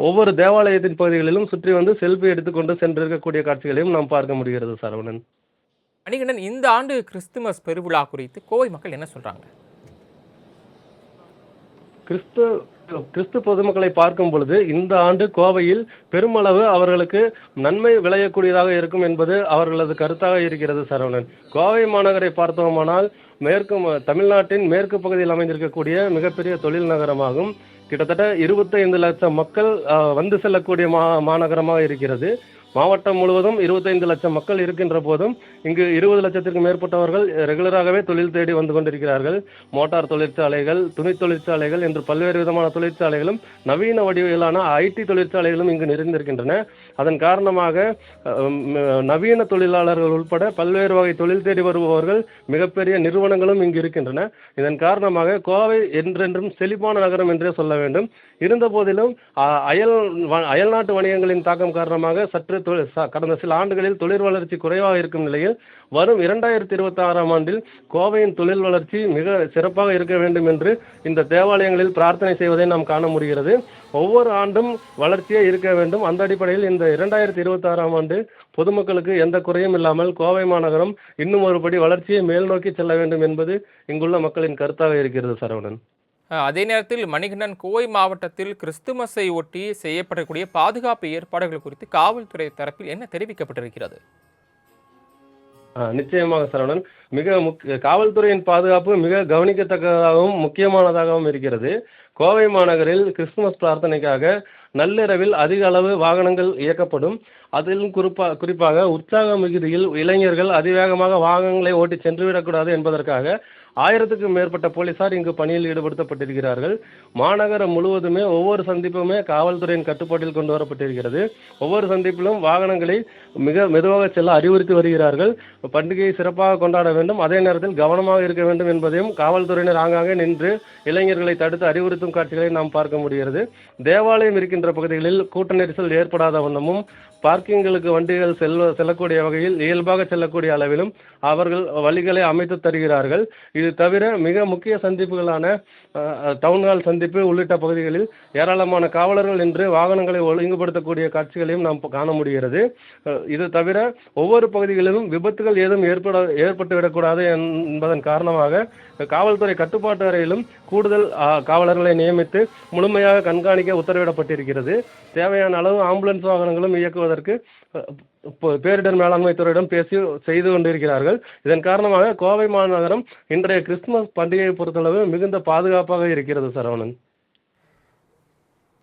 ஒவ்வொரு தேவாலயத்தின் பகுதிகளிலும் சுற்றி செல்ஃபி எடுத்துக்கொண்டு சென்றிருக்கக்கூடிய காட்சிகளையும் நாம் பார்க்க முடிகிறது. சரவணன். மணிகண்டன், இந்த ஆண்டு கிறிஸ்துமஸ் பெருவிழா குறித்து கோவை மக்கள் என்ன சொல்றாங்க? கிறிஸ்து பொதுமக்களை பார்க்கும் பொழுது இந்த ஆண்டு கோவையில் பெருமளவு அவர்களுக்கு நன்மை விளையக்கூடியதாக இருக்கும் என்பது அவர்களது கருத்தாக இருக்கிறது. சரவணன். கோவை மாநகரை பார்த்தோமானால் தமிழ்நாட்டின் மேற்கு பகுதியில் அமைந்திருக்கக்கூடிய மிகப்பெரிய தொழில் நகரமாகும். கிட்டத்தட்ட 25 லட்சம் மக்கள் வந்து செல்லக்கூடிய மாநகரமாக இருக்கிறது. மாவட்டம் முழுவதும் 25 லட்சம் மக்கள் இருக்கின்ற போதும் இங்கு 20 லட்சத்திற்கும் மேற்பட்டவர்கள் ரெகுலராகவே தொழில் தேடி வந்து கொண்டிருக்கிறார்கள். மோட்டார் தொழிற்சாலைகள், துணி தொழிற்சாலைகள் என்று பல்வேறு விதமான தொழிற்சாலைகளும் நவீன வடிவிலான IT தொழிற்சாலைகளும் இங்கு நிறைந்திருக்கின்றன. அதன் காரணமாக நவீன தொழிலாளர்கள் உட்பட பல்வேறு வகை தொழில் தேடி வருபவர்கள் மிகப்பெரிய நிறுவனங்களும் இங்கு இருக்கின்றன. இதன் காரணமாக கோவை என்றென்றும் செழிப்பான நகரம் என்றே சொல்ல வேண்டும். இருந்த போதிலும் அயல்நாட்டு வணிகங்களின் தாக்கம் காரணமாக சற்று கடந்த சில ஆண்டுகளில் தொழில் வளர்ச்சி குறைவாக இருக்கும் நிலையில் வரும் 2026 ஆண்டில் கோவையின் தொழில் வளர்ச்சி மிக சிறப்பாக இருக்க வேண்டும் என்று இந்த தேவாலயங்களில் பிரார்த்தனை செய்வதை நாம் காண முடிகிறது. ஒவ்வொரு ஆண்டும் வளர்ச்சியே இருக்க வேண்டும். அந்த அடிப்படையில் இந்த 2026 ஆண்டு பொதுமக்களுக்கு எந்த குறையும் இல்லாமல் கோவை மாநகரம் இன்னும் ஒருபடி வளர்ச்சியை மேல் நோக்கி செல்ல வேண்டும் என்பது இங்குள்ள மக்களின் கருத்தாக இருக்கிறது. சரவணன். அதே நேரத்தில் மணிகண்டன், கோவை மாவட்டத்தில் கிறிஸ்துமஸை ஒட்டி செய்யப்படக்கூடிய பாதுகாப்பு ஏற்பாடுகள் குறித்து காவல்துறை தரப்பில் என்ன தெரிவிக்கப்பட்டிருக்கிறது? நிச்சயமாக சரவணன். காவல்துறையின் பாதுகாப்பு மிக கவனிக்கத்தக்கதாகவும் முக்கியமானதாகவும் இருக்கிறது. கோவை மாநகரில் கிறிஸ்துமஸ் பிரார்த்தனைக்காக நள்ளிரவில் அதிக அளவு வாகனங்கள் இயக்கப்படும். அதிலும் குறிப்பாக உற்சாக மிகுதியில் இளைஞர்கள் அதிவேகமாக வாகனங்களை ஓட்டி சென்றுவிடக்கூடாது என்பதற்காக 1000க்கும் மேற்பட்ட போலீசார் இங்கு பணியில் ஈடுபடுத்தப்பட்டிருக்கிறார்கள். மாநகரம் முழுவதுமே ஒவ்வொரு சந்திப்புமே காவல்துறையின் கட்டுப்பாட்டில் கொண்டு வரப்பட்டிருக்கிறது. ஒவ்வொரு சந்திப்பிலும் வாகனங்களை மிக மெதுவாக செல்ல அறிவுறுத்தி வருகிறார்கள். பண்டிகையை சிறப்பாக கொண்டாட வேண்டும், அதே நேரத்தில் கவனமாக இருக்க வேண்டும் என்பதையும் காவல்துறையினர் ஆங்காங்கே நின்று இளைஞர்களை தடுத்து அறிவுறுத்தும் காட்சிகளை நாம் பார்க்க முடிகிறது. தேவாலயம் இருக்கின்ற பகுதிகளில் கூட்ட நெரிசல் ஏற்படாத வண்ணமும் பார்க்கிங்களுக்கு வண்டிகள் செல்லக்கூடிய வகையில் இயல்பாக செல்லக்கூடிய அளவிலும் அவர்கள் வழிகளை அமைத்து தருகிறார்கள். இது இது தவிர மிக முக்கிய சந்திப்புகளான டவுன்ஹால் சந்திப்பு உள்ளிட்ட பகுதிகளில் ஏராளமான காவலர்கள் என்று வாகனங்களை ஒழுங்குபடுத்தக்கூடிய காட்சிகளையும் நாம் காண முடிகிறது. இது தவிர ஒவ்வொரு பகுதிகளிலும் விபத்துகள் ஏதும் ஏற்பட்டுவிடக்கூடாது என்பதன் காரணமாக காவல்துறை கட்டுப்பாட்டு அறையிலும் கூடுதல் காவலர்களை நியமித்து முழுமையாக கண்காணிக்க உத்தரவிடப்பட்டிருக்கிறது. தேவையான அளவு ஆம்புலன்ஸ் வாகனங்களும் இயக்குவதற்கு பேரிடர் மேலாண்மை துறையிடம் பேசி செய்து கொண்டிருக்கிறார்கள். இதன் காரணமாக கோவை மாநகரம் இன்றைய கிறிஸ்துமஸ் பண்டிகையை பொறுத்தளவு மிகுந்த பாதுகாப்பாக இருக்கிறது. சரவணன்.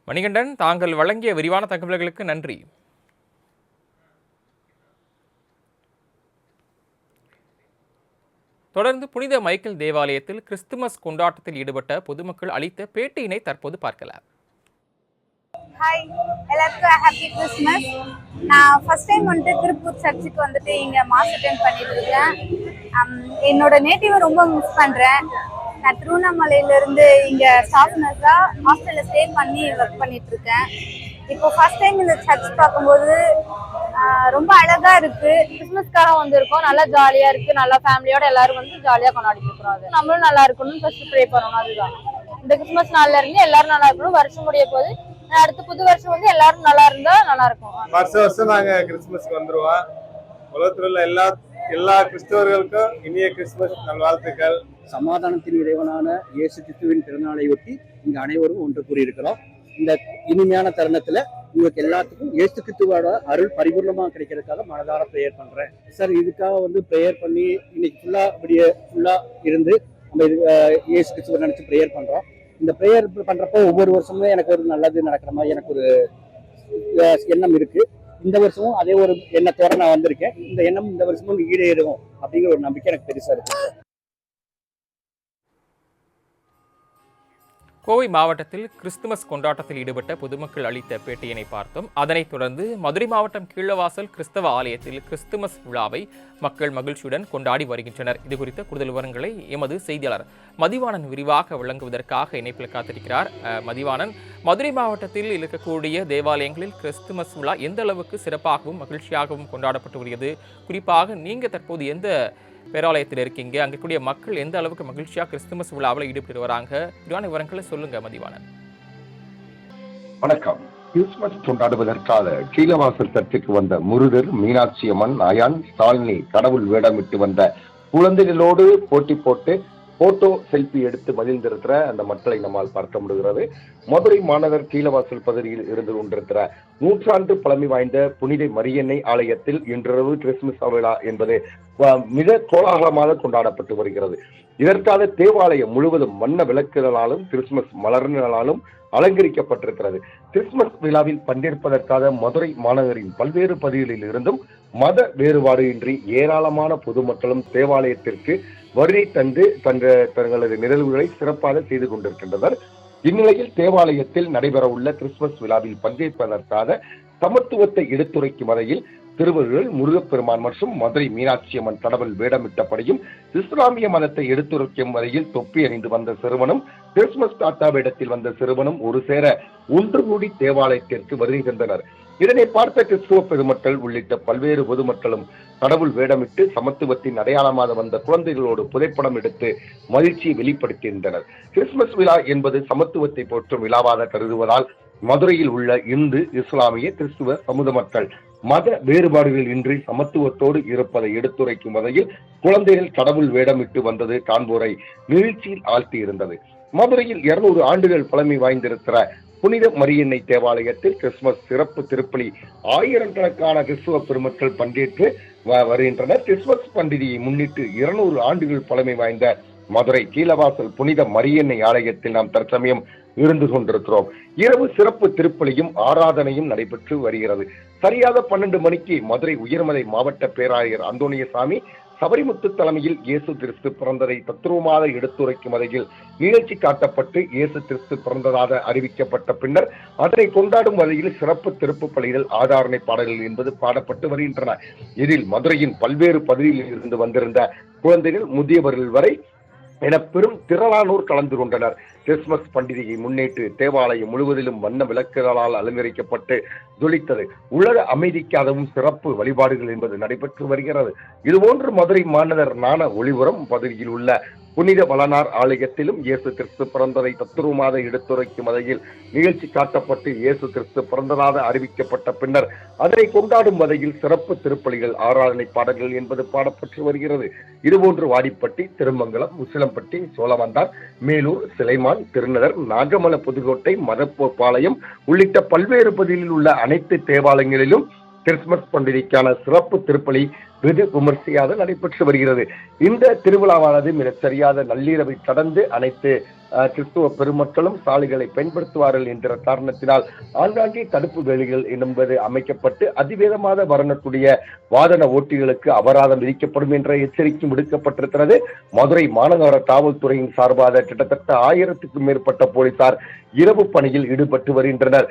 மணிகண்டன், தாங்கள் வழங்கிய விரிவான தகவல்களுக்கு நன்றி. தொடர்ந்து புனித மைக்கேல் தேவாலயத்தில் கிறிஸ்துமஸ் கொண்டாட்டத்தில் ஈடுபட்ட பொதுமக்கள் அளித்த பேட்டியினை தற்போது பார்க்கலாம். ஹாய், எல்லாருக்கும் ஹாப்பி கிறிஸ்மஸ். நான் ஃபர்ஸ்ட் டைம் வந்துட்டு திருப்பூர் சர்ச்சுக்கு வந்துட்டு இங்கே மாஸ் அட்டெண்ட் பண்ணிட்டு இருக்கேன். என்னோட நேட்டிவை ரொம்ப மிஸ் பண்ணுறேன். நான் திருவண்ணாமலையிலேருந்து இங்கே ஸ்டாஃப் நர்ஸாக ஹாஸ்டலில் ஸ்டே பண்ணி ஒர்க் பண்ணிட்டு இருக்கேன். இப்போ ஃபர்ஸ்ட் டைம் இந்த சர்ச் பார்க்கும்போது ரொம்ப அழகாக இருக்குது. கிறிஸ்மஸ்காரம் வந்திருக்கோம், நல்லா ஜாலியாக இருக்குது. நல்லா ஃபேமிலியோட எல்லாரும் வந்து ஜாலியாக கொண்டாடிட்டு இருக்கிறோம். அது நம்மளும் நல்லா இருக்கணும்னு ஃபர்ஸ்ட் ப்ரே பண்ணணும். அதுதான் இந்த கிறிஸ்மஸ் நாள்ல இருந்து எல்லாரும் நல்லா இருக்கணும். வருஷம் முடிய போது அடுத்த புது வருஷம் வந்து எல்லாரும் நல்லா இருந்தா நல்லா இருக்கும். வருஷம் நாங்க கிறிஸ்துமஸ்க்கு வந்துருவோம். உலகத்தில் உள்ள எல்லா கிறிஸ்தவர்களுக்கும் இனிய கிறிஸ்துமஸ் நல்வாழ்த்துக்கள். சமாதானத்தின் இறைவனான இயேசு கிறிஸ்துவின் பிறந்தநாளை ஒட்டி இங்க அனைவரும் ஒன்று கூறியிருக்கிறோம். இந்த இனிமையான தருணத்துல உங்களுக்கு எல்லாத்துக்கும் இயேசு கிறிஸ்துவோட அருள் பரிபூர்ணமா கிடைக்கிறதுக்காக மனதார ப்ரேயர் பண்றேன் சார். இதுக்காக வந்து ப்ரேயர் பண்ணி இன்னைக்கு ஃபுல்லா இருந்து நம்ம இயேசு கிறிஸ்துவை நினைச்சு ப்ரேயர் பண்றோம். இந்த ப்ரேயர் பண்றப்போ ஒவ்வொரு வருஷமும் எனக்கு ஒரு நல்லது நடக்கிற மாதிரி எனக்கு ஒரு எண்ணம் இருக்கு. இந்த வருஷமும் அதே ஒரு எண்ணத்தோட நான் வந்திருக்கேன். இந்த எண்ணம் இந்த வருஷமும் ஈடேறும் அப்படிங்கிற ஒரு நம்பிக்கை எனக்கு பெருசா இருக்கு. கோவை மாவட்டத்தில் கிறிஸ்துமஸ் கொண்டாட்டத்தில் ஈடுபட்ட பொதுமக்கள் அளித்த பேட்டியினை பார்த்தோம். அதனைத் தொடர்ந்து மதுரை மாவட்டம் கீழவாசல் கிறிஸ்தவ ஆலயத்தில் கிறிஸ்துமஸ் விழாவை மக்கள் மகிழ்ச்சியுடன் கொண்டாடி வருகின்றனர். இது குறித்த கூடுதல் விவரங்களை எமது செய்தியாளர் மதிவாணன் விரிவாக வழங்குவதற்காக இணைப்பில் காத்திருக்கிறார். மதிவாணன், மதுரை மாவட்டத்தில் இருக்கக்கூடிய தேவாலயங்களில் கிறிஸ்துமஸ் விழா எந்த அளவுக்கு சிறப்பாகவும் மகிழ்ச்சியாகவும் கொண்டாடப்பட்டு வருகிறது? குறிப்பாக நீங்க தற்போது எந்த பேராலயத்தில் இருக்கீங்க? அங்கே கூடிய மக்கள் எந்த அளவுக்கு மகிழ்ச்சியாக கிறிஸ்துமஸ் விழாவில் ஈடுபட்டு வராங்க? விரிவான விவரங்களை சொல்லுங்க மதிவாணன். வணக்கம். கிறிஸ்துமஸ் கொண்டாடுவதற்காக கீழவாசல் சர்ச்சுக்கு வந்த முருகர், மீனாட்சி அம்மன், அயான், ஸ்டாலினி கடவுள் வேடமிட்டு வந்த குழந்தைகளோடு போட்டி போட்டு போட்டோ செல்ஃபி எடுத்து மகிழ்ந்திருக்கிற அந்த மக்களை நம்மால் பார்க்க முடிகிறது. மதுரை மாநகர் கீழவாசல் பகுதியில் இருந்து கொண்டிருக்கிற நூற்றாண்டு பழமை வாய்ந்த புனித மரியன்னை ஆலயத்தில் இன்றிரவு கிறிஸ்துமஸ் விழா என்பது மிக கோலாகலமாக கொண்டாடப்பட்டு வருகிறது. இதற்காக தேவாலயம் முழுவதும் வண்ண விளக்குகளாலும் கிறிஸ்துமஸ் மலர்களாலும் அலங்கரிக்கப்பட்டிருக்கிறது. கிறிஸ்துமஸ் விழாவில் பங்கேற்பதற்காக மதுரை மாநகரின் பல்வேறு பகுதிகளில் இருந்தும் மத வேறுபாடு இன்றி ஏராளமான பொதுமக்களும் தேவாலயத்திற்கு வருகை தந்து தங்களது நிகழ்வுகளை சிறப்பாக செய்து கொண்டிருக்கின்றனர். இந்நிலையில் தேவாலயத்தில் நடைபெறவுள்ள கிறிஸ்துமஸ் விழாவில் பங்கேற்பதற்காக சமத்துவத்தை எடுத்துரைக்கும் வகையில் திருவள்ளுவர், முருகப்பெருமான் மற்றும் மதுரை மீனாட்சி அம்மன் கடவுள் வேடமிட்டபடியும் இஸ்லாமிய மதத்தை எடுத்துரைக்கும் வகையில் தொப்பி அணிந்து வந்த சிறுவனும் கிறிஸ்துமஸ் தாத்தா வேடத்தில் வந்த சிறுவனும் ஒரு சேர ஒன்று கூடி தேவாலயத்திற்கு வருகை தந்தனர். இதனை பார்த்த கிறிஸ்துவ பெருமக்கள் உள்ளிட்ட பல்வேறு பொதுமக்களும் கடவுள் வேடமிட்டு சமத்துவத்தின் அடையாளமாக வந்த குழந்தைகளோடு புகைப்படம் எடுத்து மகிழ்ச்சியை வெளிப்படுத்தியிருந்தனர். கிறிஸ்துமஸ் விழா என்பது சமத்துவத்தை போற்றும் விழாவாக கருதுவதால் மதுரையில் உள்ள இந்து, இஸ்லாமிய, கிறிஸ்துவ சமூக மக்கள் மத வேறுபாடுகள் இன்றி சமத்துவத்தோடு இருப்பதை எடுத்துரைக்கும் வகையில் குழந்தைகள் கடவுள் வேடமிட்டு வந்தது காண்போரை நிகழ்ச்சியில் ஆழ்த்தியிருந்தது. மதுரையில் 200 ஆண்டுகள் பழமை வாய்ந்திருக்கிற புனித மரியன்னை தேவாலயத்தில் கிறிஸ்துமஸ் சிறப்பு திருப்பலி ஆயிரக்கணக்கான கிறிஸ்துவ பெருமக்கள் பங்கேற்று வருகின்றனர். கிறிஸ்துமஸ் பண்டிகையை முன்னிட்டு 200 ஆண்டுகள் பழமை வாய்ந்த மதுரை கீழவாசல் புனித மரியன்னை ஆலயத்தில் நாம் தற்சமயம் இருந்து கொண்டிருக்கிறோம். இரவு சிறப்பு திருப்பலியும் ஆராதனையும் நடைபெற்று வருகிறது. சரியாக 12 மணிக்கு மதுரை உயர்மலை மாவட்ட பேராயர் அந்தோணியசாமி சபரிமுத்து தலைமையில் இயேசு கிறிஸ்து பிறந்ததை தத்துவமாக எடுத்துரைக்கும் வகையில் நிகழ்ச்சி காட்டப்பட்டு இயேசு கிறிஸ்து பிறந்ததாக அறிவிக்கப்பட்ட பின்னர் அதனை கொண்டாடும் வகையில் சிறப்பு திருப்பு பலிகள், ஆதாரணை பாடல்கள் என்பது பாடப்பட்டு வருகின்றன. இதில் மதுரையின் பல்வேறு பகுதியில் இருந்து வந்திருந்த குழந்தைகள் முதியவர்கள் வரை என பெரும் திரளானோர் கலந்து கொண்டனர். கிறிஸ்துமஸ் பண்டிகையை முன்னிட்டு தேவாலயம் முழுவதிலும் வண்ண விளக்குகளால் அலங்கரிக்கப்பட்டு ஜொலித்தது. உலக அமைதிக்காகவும் சிறப்பு வழிபாடுகள் என்பது நடைபெற்று வருகிறது. இதுபோன்று மதுரை மாநகர் நாண ஒளிபுரம் பகுதியில் உள்ள புனித வளனார் ஆலயத்திலும் இயேசு கிறிஸ்து பிறந்ததை தத்துருவமாக எடுத்துரைக்கும் வகையில் நிகழ்ச்சி காட்டப்பட்டு இயேசு கிறிஸ்து பிறந்ததாக அறிவிக்கப்பட்ட பின்னர் அதனை கொண்டாடும் வகையில் சிறப்பு திருப்பலிகள், ஆராதனை பாடல்கள் என்பது பாடப்பட்டு வருகிறது. இதுபோன்று வாடிப்பட்டி, திருமங்கலம், உசிலம்பட்டி, சோழவந்தார், மேலூர், சிலைமான், திருநகர், நாகமல, புதுக்கோட்டை, மதப்பாளையம் உள்ளிட்ட பல்வேறு பகுதிகளில் உள்ள அனைத்து தேவாலயங்களிலும் கிறிஸ்துமஸ் பண்டிகைக்கான சிறப்பு திருப்பலி வெகு விமர்சையாக நடைபெற்று வருகிறது. இந்த திருவிழாவானது மிகச்சரியாத நள்ளிரவை கடந்து அனைத்து கிறிஸ்துவ பெருமக்களும் சாலைகளை பயன்படுத்துவார்கள் என்ற காரணத்தினால் ஆங்காங்கே தடுப்பு வேலிகள் என்பது அமைக்கப்பட்டு அதிவேகமாக வரக்கூடிய வாகன ஓட்டிகளுக்கு அபராதம் விதிக்கப்படும் என்ற எச்சரிக்கை விடுக்கப்பட்டிருக்கிறது. மதுரை மாநகர காவல்துறையின் சார்பாக கிட்டத்தட்ட 1000க்கும் மேற்பட்ட போலீசார் இரவு பணியில் ஈடுபட்டு வருகின்றனர்.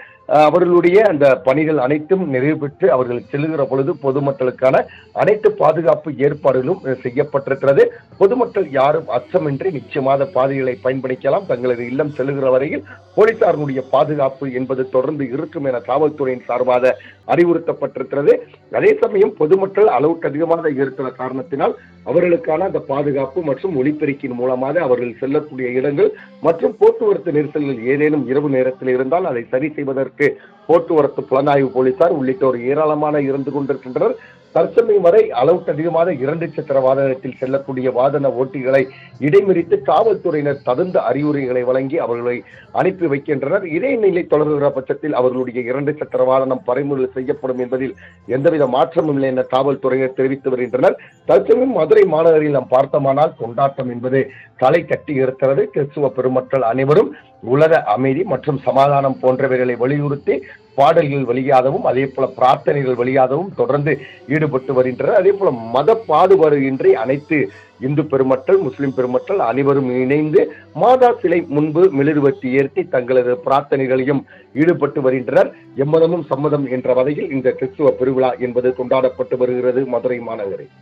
அவர்களுடைய அந்த பணிகள் அனைத்தும் நிறைவு பெற்று அவர்கள் செல்லுகிற பொழுது பொதுமக்களுக்கான அனைத்து பாதுகாப்பு ஏற்பாடுகளும் செய்யப்பட்டிருக்கிறது. பொதுமக்கள் யாரும் அச்சமின்றி நிச்சயமாக பாதைகளை பயன்படுத்தலாம். தங்களது இல்லம் செல்லுகிற வரையில் போலீசாருடைய பாதுகாப்பு என்பது தொடர்ந்து இருக்கும் என காவல்துறையின் சார்பாக அறிவுறுத்தப்பட்டிருக்கிறது. அதே சமயம் பொதுமக்கள் அளவுக்கு அதிகமாக இருக்கிற காரணத்தினால் அவர்களுக்கான அந்த பாதுகாப்பு மற்றும் ஒலிபெருக்கின் மூலமாக அவர்கள் செல்லக்கூடிய இடங்கள் மற்றும் போக்குவரத்து நெரிசல்கள் ஏதேனும் இரவு நேரத்தில் இருந்தால் அதை சரி செய்வதற்கு போக்குவரத்து புலனாய்வு போலீசார் உள்ளிட்டோர் ஏராளமான இருந்து கொண்டிருக்கின்றனர். தற்சமயம் வரை அளவுக்கு அதிகமாக 2 சக்கர வாகனத்தில் செல்லக்கூடிய வாகன ஓட்டிகளை இடைமறித்து காவல்துறையினர் தகுந்த அறிவுரைகளை வழங்கி அவர்களை அனுப்பி வைக்கின்றனர். இதே நிலை தொடர்கிற பட்சத்தில் அவர்களுடைய 2 சக்கர வாகனம் பறிமுதல் செய்யப்படும் என்பதில் எந்தவித மாற்றமும் இல்லை என காவல்துறையினர் தெரிவித்து வருகின்றனர். தற்சமயம் மதுரை மாநகரில் நாம் பார்த்தோமானால் கொண்டாட்டம் என்பது களை கட்டி இருக்கிறது. கிறிஸ்துவ பெருமக்கள் அனைவரும் உலக அமைதி மற்றும் சமாதானம் போன்றவைகளை வலியுறுத்தி பாடல்கள் வழியாகவும் அதே போல பிரார்த்தனைகள் வழியாகவும் தொடர்ந்து ஈடுபட்டு வருகின்றனர். அதே போல மத பாகுபாடு இன்றி அனைத்து இந்து பெருமக்கள், முஸ்லிம் பெருமக்கள் அனைவரும் இணைந்து மாதா சிலை முன்பு மெழுகுவர்த்தி ஏற்றி தங்களது பிரார்த்தனைகளையும் ஈடுபட்டு வருகின்றனர். எம்மதமும் சம்மதம் என்ற வகையில் இந்த கிறிஸ்துவ பெருவிழா என்பது கொண்டாடப்பட்டு வருகிறது மதுரை மாநகரில்.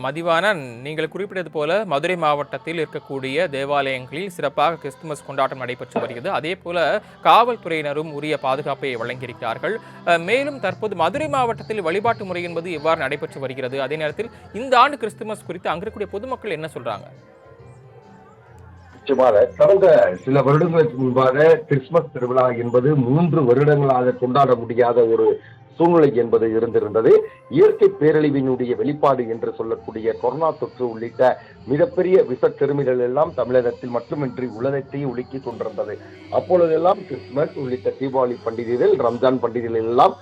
மதிவாணன், நீங்கள் குறிப்பிட்டது போல மதுரை மாவட்டத்தில் இருக்கக்கூடிய தேவாலயங்களில் சிறப்பாக கிறிஸ்துமஸ் கொண்டாட்டம் நடைபெற்று வருகிறது. அதே போல காவல்துறையினரும் உரிய பாதுகாப்பை வழங்கியிருக்கிறார்கள். மேலும் தற்போது மதுரை மாவட்டத்தில் வழிபாட்டு முறை என்பது எவ்வாறு நடைபெற்று வருகிறது? அதே நேரத்தில் இந்த ஆண்டு கிறிஸ்துமஸ் குறித்து அங்கு இருக்கக்கூடிய பொதுமக்கள் என்ன சொல்றாங்க? கடந்த சில வருடங்களுக்கு முன்பாக கிறிஸ்துமஸ் திருவிழா என்பது 3 வருடங்களாக கொண்டாட முடியாத ஒரு சூழ்நிலை என்பது இருந்திருந்தது. இயற்கை பேரழிவினுடைய வெளிப்பாடு என்று சொல்லக்கூடிய கொரோனா தொற்று உள்ளிட்ட மிகப்பெரிய விஷக்கிருமிகள் எல்லாம் தமிழகத்தில் மட்டுமின்றி உலகத்தையே உலுக்கி கொண்டிருந்தது. அப்பொழுதெல்லாம் கிறிஸ்துமஸ் உள்ளிட்ட தீபாவளி பண்டிகைகள், ரம்ஜான் பண்டிகைகள் எல்லாம்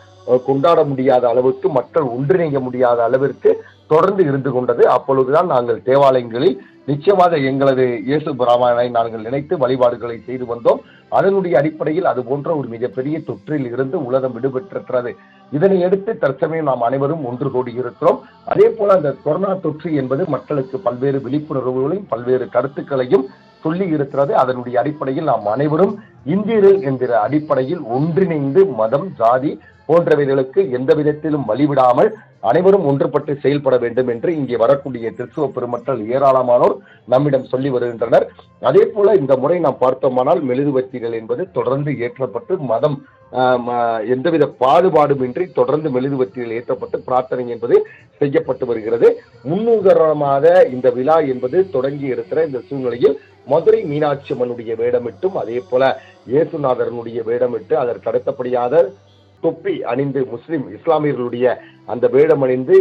கொண்டாட முடியாத அளவுக்கு, மக்கள் ஒன்றிணைய முடியாத அளவிற்கு தொடர்ந்து இருந்து கொண்டது. அப்பொழுதுதான் நாங்கள் தேவாலயங்களில் நிச்சயமாக எங்களது இயேசு பிராமணனை நாங்கள் நினைத்து வழிபாடுகளை செய்து வந்தோம். அதனுடைய அடிப்படையில் அது போன்ற ஒரு மிகப்பெரிய தொற்றில் இருந்து உலகம் விடுபட்டிருக்கிறது. இதனை அடுத்து தற்சமயம் நாம் அனைவரும் ஒன்று கூடி இருக்கிறோம். அதே போல அந்த கொரோனா தொற்று என்பது மக்களுக்கு பல்வேறு விழிப்புணர்வுகளையும் பல்வேறு கருத்துக்களையும் சொல்லி இருக்கிறது. அதனுடைய அடிப்படையில் நாம் அனைவரும் இந்தியர்கள் என்கிற அடிப்படையில் ஒன்றிணைந்து மதம், ஜாதி போன்றவைகளுக்கு எந்த விதத்திலும் வழிவிடாமல் அனைவரும் ஒன்றுபட்டு செயல்பட வேண்டும் என்று இங்கே வரக்கூடிய கிறிஸ்துவ பெருமக்கள் ஏராளமானோர் நம்மிடம் சொல்லி வருகின்றனர். அதே போல இந்த முறை நாம் பார்த்தோமானால் மெழுகுவர்த்திகள் என்பது தொடர்ந்து ஏற்றப்பட்டு மதம் எந்தவித பாகுபாடுமின்றி தொடர்ந்து மெழுகுவர்த்திகள் ஏற்றப்பட்டு பிரார்த்தனை என்பது செய்யப்பட்டு வருகிறது. முன்னுதாரணமாக இந்த விழா என்பது தொடங்கி இருக்கிற இந்த சூழ்நிலையில் மதுரை மீனாட்சி அம்மனுடைய வேடமிட்டும் அதே போல இயேசுநாதரனுடைய வேடமிட்டு அதற்கு அடுத்தபடியாக தொப்பி அணிந்து முஸ்லிம் இஸ்லாமியர்களுடைய அந்த வேடம் அணிந்து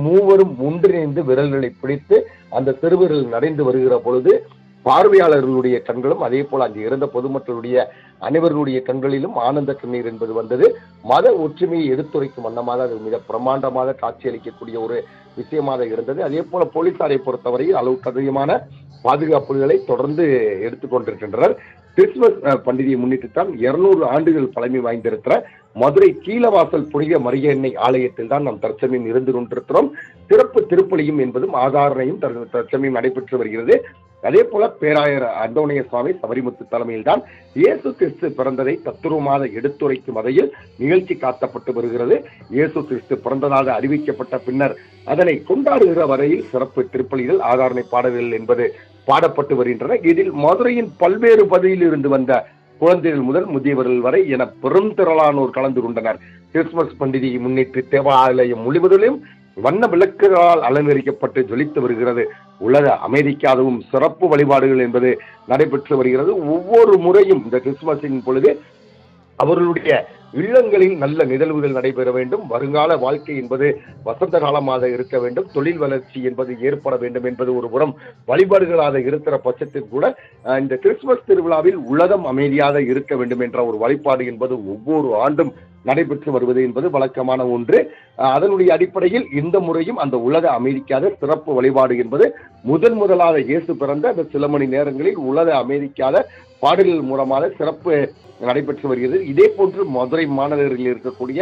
மூவரும் ஒன்றிணைந்து விரல்களை பிடித்து அந்த திருவிரல் நடந்து வருகிற பொழுது பார்வையாளர்களுடைய கண்களும் அதே போல அங்கே இருந்த பொதுமக்களுடைய அனைவர்களுடைய கண்களிலும் ஆனந்த கண்ணீர் என்பது வந்தது. மத ஒற்றுமையை எடுத்துரைக்கும் வண்ணமாக அது மிக பிரமாண்டமாக காட்சியளிக்கக்கூடிய ஒரு விஷயமாக இருந்தது. அதே போல போலீசாரை பொறுத்தவரையில் அளவுக்கு அதிகமான பாதுகாப்புகளை தொடர்ந்து எடுத்துக்கொண்டிருக்கின்றனர். கிறிஸ்துமஸ் பண்டிகையை முன்னிட்டு தான் 200 ஆண்டுகள் பழமை வாய்ந்திருக்கிற மதுரை கீழவாசல் புனித மரியன்னை ஆலயத்தில் தான் நாம் தற்சமயம் இருந்து கொண்டிருக்கிறோம். சிறப்பு திருப்பலியும் என்பதும் ஆதாரணையும் தற்சமயம் நடைபெற்று வருகிறது. அதே போல பேராயர் அந்தோணிய சுவாமி சபரிமுத்து தலைமையில் தான் இயேசு கிறிஸ்து பிறந்ததை தத்துருவமாக எடுத்துரைக்கும் வகையில் நிகழ்ச்சி காட்டப்பட்டு வருகிறது. இயேசு கிறிஸ்து பிறந்ததாக அறிவிக்கப்பட்ட பின்னர் அதனை கொண்டாடுகிற வரையில் சிறப்பு திருப்பலிகள், ஆதாரணை பாடல்கள் என்பது பாடப்பட்டு வருகின்றன. இதில் மதுரையின் பல்வேறு பகுதியில் இருந்து வந்த குழந்தைகள் முதல் முதியவர்கள் வரை என பெரும் திரளானோர் கலந்து கொண்டனர். கிறிஸ்துமஸ் பண்டிகையை முன்னிட்டு தேவாலயம் முழுவதிலும் வண்ண விளக்குகளால் அலங்கரிக்கப்பட்டு ஜொலித்து வருகிறது. உலக அமைதிக்கு அதுவும் சிறப்பு வழிபாடுகள் என்பது நடைபெற்று வருகிறது. ஒவ்வொரு முறையும் இந்த கிறிஸ்துமஸின் பொழுது அவர்களுடைய இல்லங்களில் நல்ல நிகழ்வுகள் நடைபெற வேண்டும். வருங்கால வாழ்க்கை என்பது வசந்த காலமாக இருக்க வேண்டும். தொழில் வளர்ச்சி என்பது ஏற்பட வேண்டும் என்பது ஒரு புறம் வழிபாடுகளாக இருக்கிற பட்சத்தில் கூட இந்த கிறிஸ்துமஸ் திருவிழாவில் உலகம் அமைதியாக இருக்க வேண்டும் என்ற ஒரு வழிபாடு என்பது ஒவ்வொரு ஆண்டும் நடைபெற்று வருவது என்பது வழக்கமான ஒன்று. அதனுடைய அடிப்படையில் இந்த முறையும் அந்த உலக அமைதிக்காக சிறப்பு வழிபாடு என்பது முதலாக இயேசு பிறந்த அந்த சில மணி நேரங்களில் உலக அமைதிக்காக பாடல்கள் மூலமாக சிறப்பு நடைபெற்று வருகிறது. இதே போன்று மதுரை மாநகரில் இருக்கக்கூடிய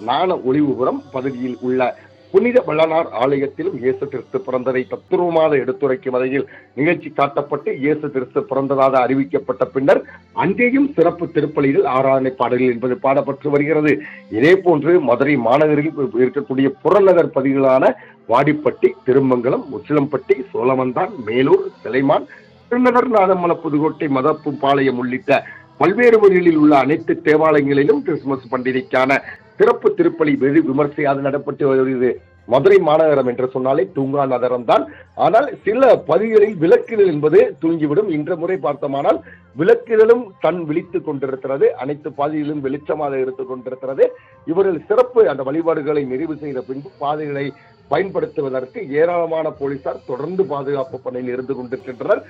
ஞான ஒளிவுபுரம் பகுதியில் உள்ள புனித வள்ளலார் ஆலயத்திலும் இயேசு கிறிஸ்து பிறந்ததை தத்துருவமாக எடுத்துரைக்கும் வகையில் நிகழ்ச்சி காட்டப்பட்டு இயேசு கிறிஸ்து பிறந்ததாக அறிவிக்கப்பட்ட பின்னர் அங்கேயும் சிறப்பு திருப்பலிகள் ஆராதனை பாடல்கள் என்பது பாடப்பட்டு வருகிறது. இதே போன்று மதுரை மாநகரில் இருக்கக்கூடிய புறநகர் பகுதிகளான வாடிப்பட்டி, திருமங்கலம், உச்சிலம்பட்டி, சோழவந்தான், மேலூர், சிலைமான், திருநகர், நாதமல, புதுக்கோட்டை, மதப்புப்பாளையம் உள்ளிட்ட பல்வேறு வழிகளில் உள்ள அனைத்து தேவாலயங்களிலும் கிறிஸ்துமஸ் பண்டிகைக்கான சிறப்பு திருப்பலி வெகு விமர்சையாக நடப்பட்டு வருகிறது. மதுரை மாநகரம் என்று சொன்னாலே தூங்கா நகரம் தான். ஆனால் சில பகுதிகளில் விளக்குதல் என்பது தூங்கிவிடும். இன்ற முறை பார்த்தோமானால் விளக்குதலும் கண் விழித்துக் கொண்டிருக்கிறது. அனைத்து பாதைகளிலும் வெளிச்சமாக எடுத்துக் கொண்டிருக்கிறது. இவர்கள் சிறப்பு அந்த வழிபாடுகளை நிறைவு செய்த பின்பு பாதைகளை பயன்படுத்துவதற்கு ஏராளமான போலீசார் தொடர்ந்து பாதுகாப்பு பணியில் இருந்து கொண்டிருக்கின்றனர்.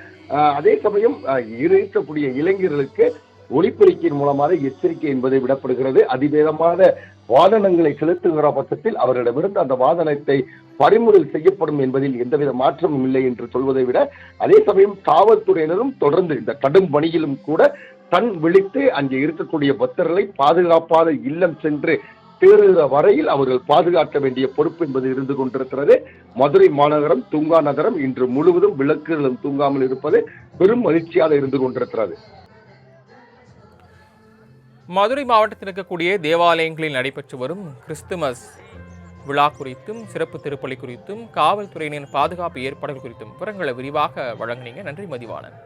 அதே சமயம் இருக்கக்கூடிய இளைஞர்களுக்கு ஒலிபெருக்கின் மூலமாக எச்சரிக்கை என்பதை விடப்படுகிறது. அதிவேகமான வாகனங்களை செலுத்துகிற பட்சத்தில் அவர்களிடமிருந்து அந்த வாகனத்தை பறிமுதல் செய்யப்படும் என்பதில் எந்தவித மாற்றமும் இல்லை என்று சொல்வதை விட, அதே சமயம் காவல்துறையினரும் தொடர்ந்து இந்த கடும் பணியிலும் கூட கண் விழித்து அங்கே இருக்கக்கூடிய பக்தர்களை பாதுகாப்பாத இல்லம் சென்று தேறுகிற வரையில் அவர்கள் பாதுகாக்க வேண்டிய பொறுப்பு என்பது இருந்து கொண்டிருக்கிறது. மதுரை மாநகரம் தூங்கா நகரம் இன்று முழுவதும் விளக்குகளும் தூங்காமல் இருப்பது பெரும் மகிழ்ச்சியாக இருந்து கொண்டிருக்கிறது. மதுரை மாவட்டத்தில் இருக்கக்கூடிய தேவாலயங்களில் நடைபெற்று வரும் கிறிஸ்துமஸ் விழா குறித்தும் சிறப்பு திருப்பலி குறித்தும் காவல்துறையினரின் பாதுகாப்பு ஏற்பாடுகள் குறித்தும் விவரங்களை விரிவாக வழங்கினீங்க. நன்றி Mathivanan.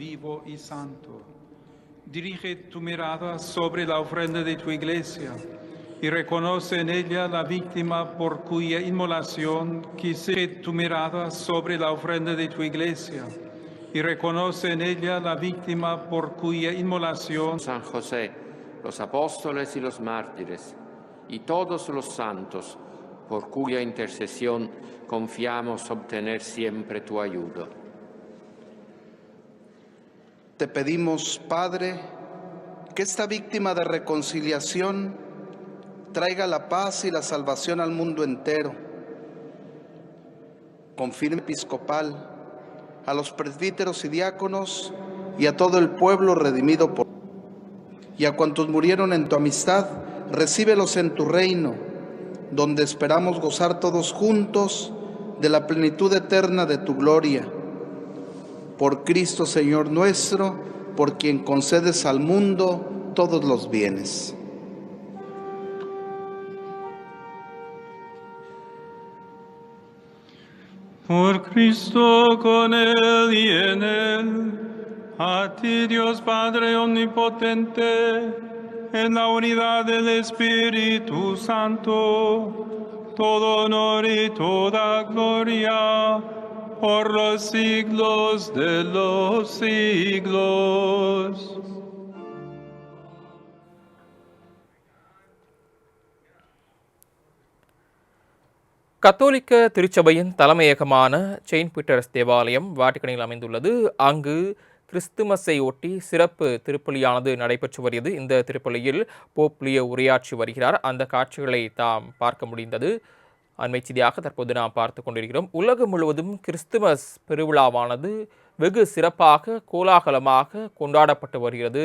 Vivo y santo. Dirige tu mirada sobre la ofrenda de tu iglesia y reconoce en ella la víctima por cuya inmolación quise tu mirada sobre la ofrenda de tu iglesia y reconoce en ella la víctima por cuya inmolación. San José, los apóstoles y los mártires y todos los santos por cuya intercesión confiamos obtener siempre tu ayuda. Te pedimos, Padre, que esta víctima de reconciliación traiga la paz y la salvación al mundo entero. Con firme episcopal, a los presbíteros y diáconos y a todo el pueblo redimido por y a cuantos murieron en tu amistad, recíbelos en tu reino, donde esperamos gozar todos juntos de la plenitud eterna de tu gloria. Por Cristo Señor nuestro, por quien concedes al mundo todos los bienes. Por Cristo, con Él y en Él, a ti Dios Padre Omnipotente, en la unidad del Espíritu Santo, todo honor y toda gloria, por los siglos de los siglos. கத்தோலிக்க திருச்சபையின் தலைமையகமான Saint Peter's தேவாலயம் வாட்டிகனில் அமைந்துள்ளது. அங்கு கிறிஸ்துமஸை ஒட்டி சிறப்பு திருப்பலியானது நடைபெற்று வருகிறது. இந்த திருப்பலியில் போப் லியோ உரையாற்றி வருகிறார். அந்த காட்சிகளை தாம் பார்க்க முடிந்தது. அண்மை செய்தியாக தற்போது நாம் பார்த்து கொண்டிருக்கிறோம். உலகம் முழுவதும் கிறிஸ்துமஸ் பெருவிழாவானது வெகு சிறப்பாக கோலாகலமாக கொண்டாடப்பட்டு வருகிறது.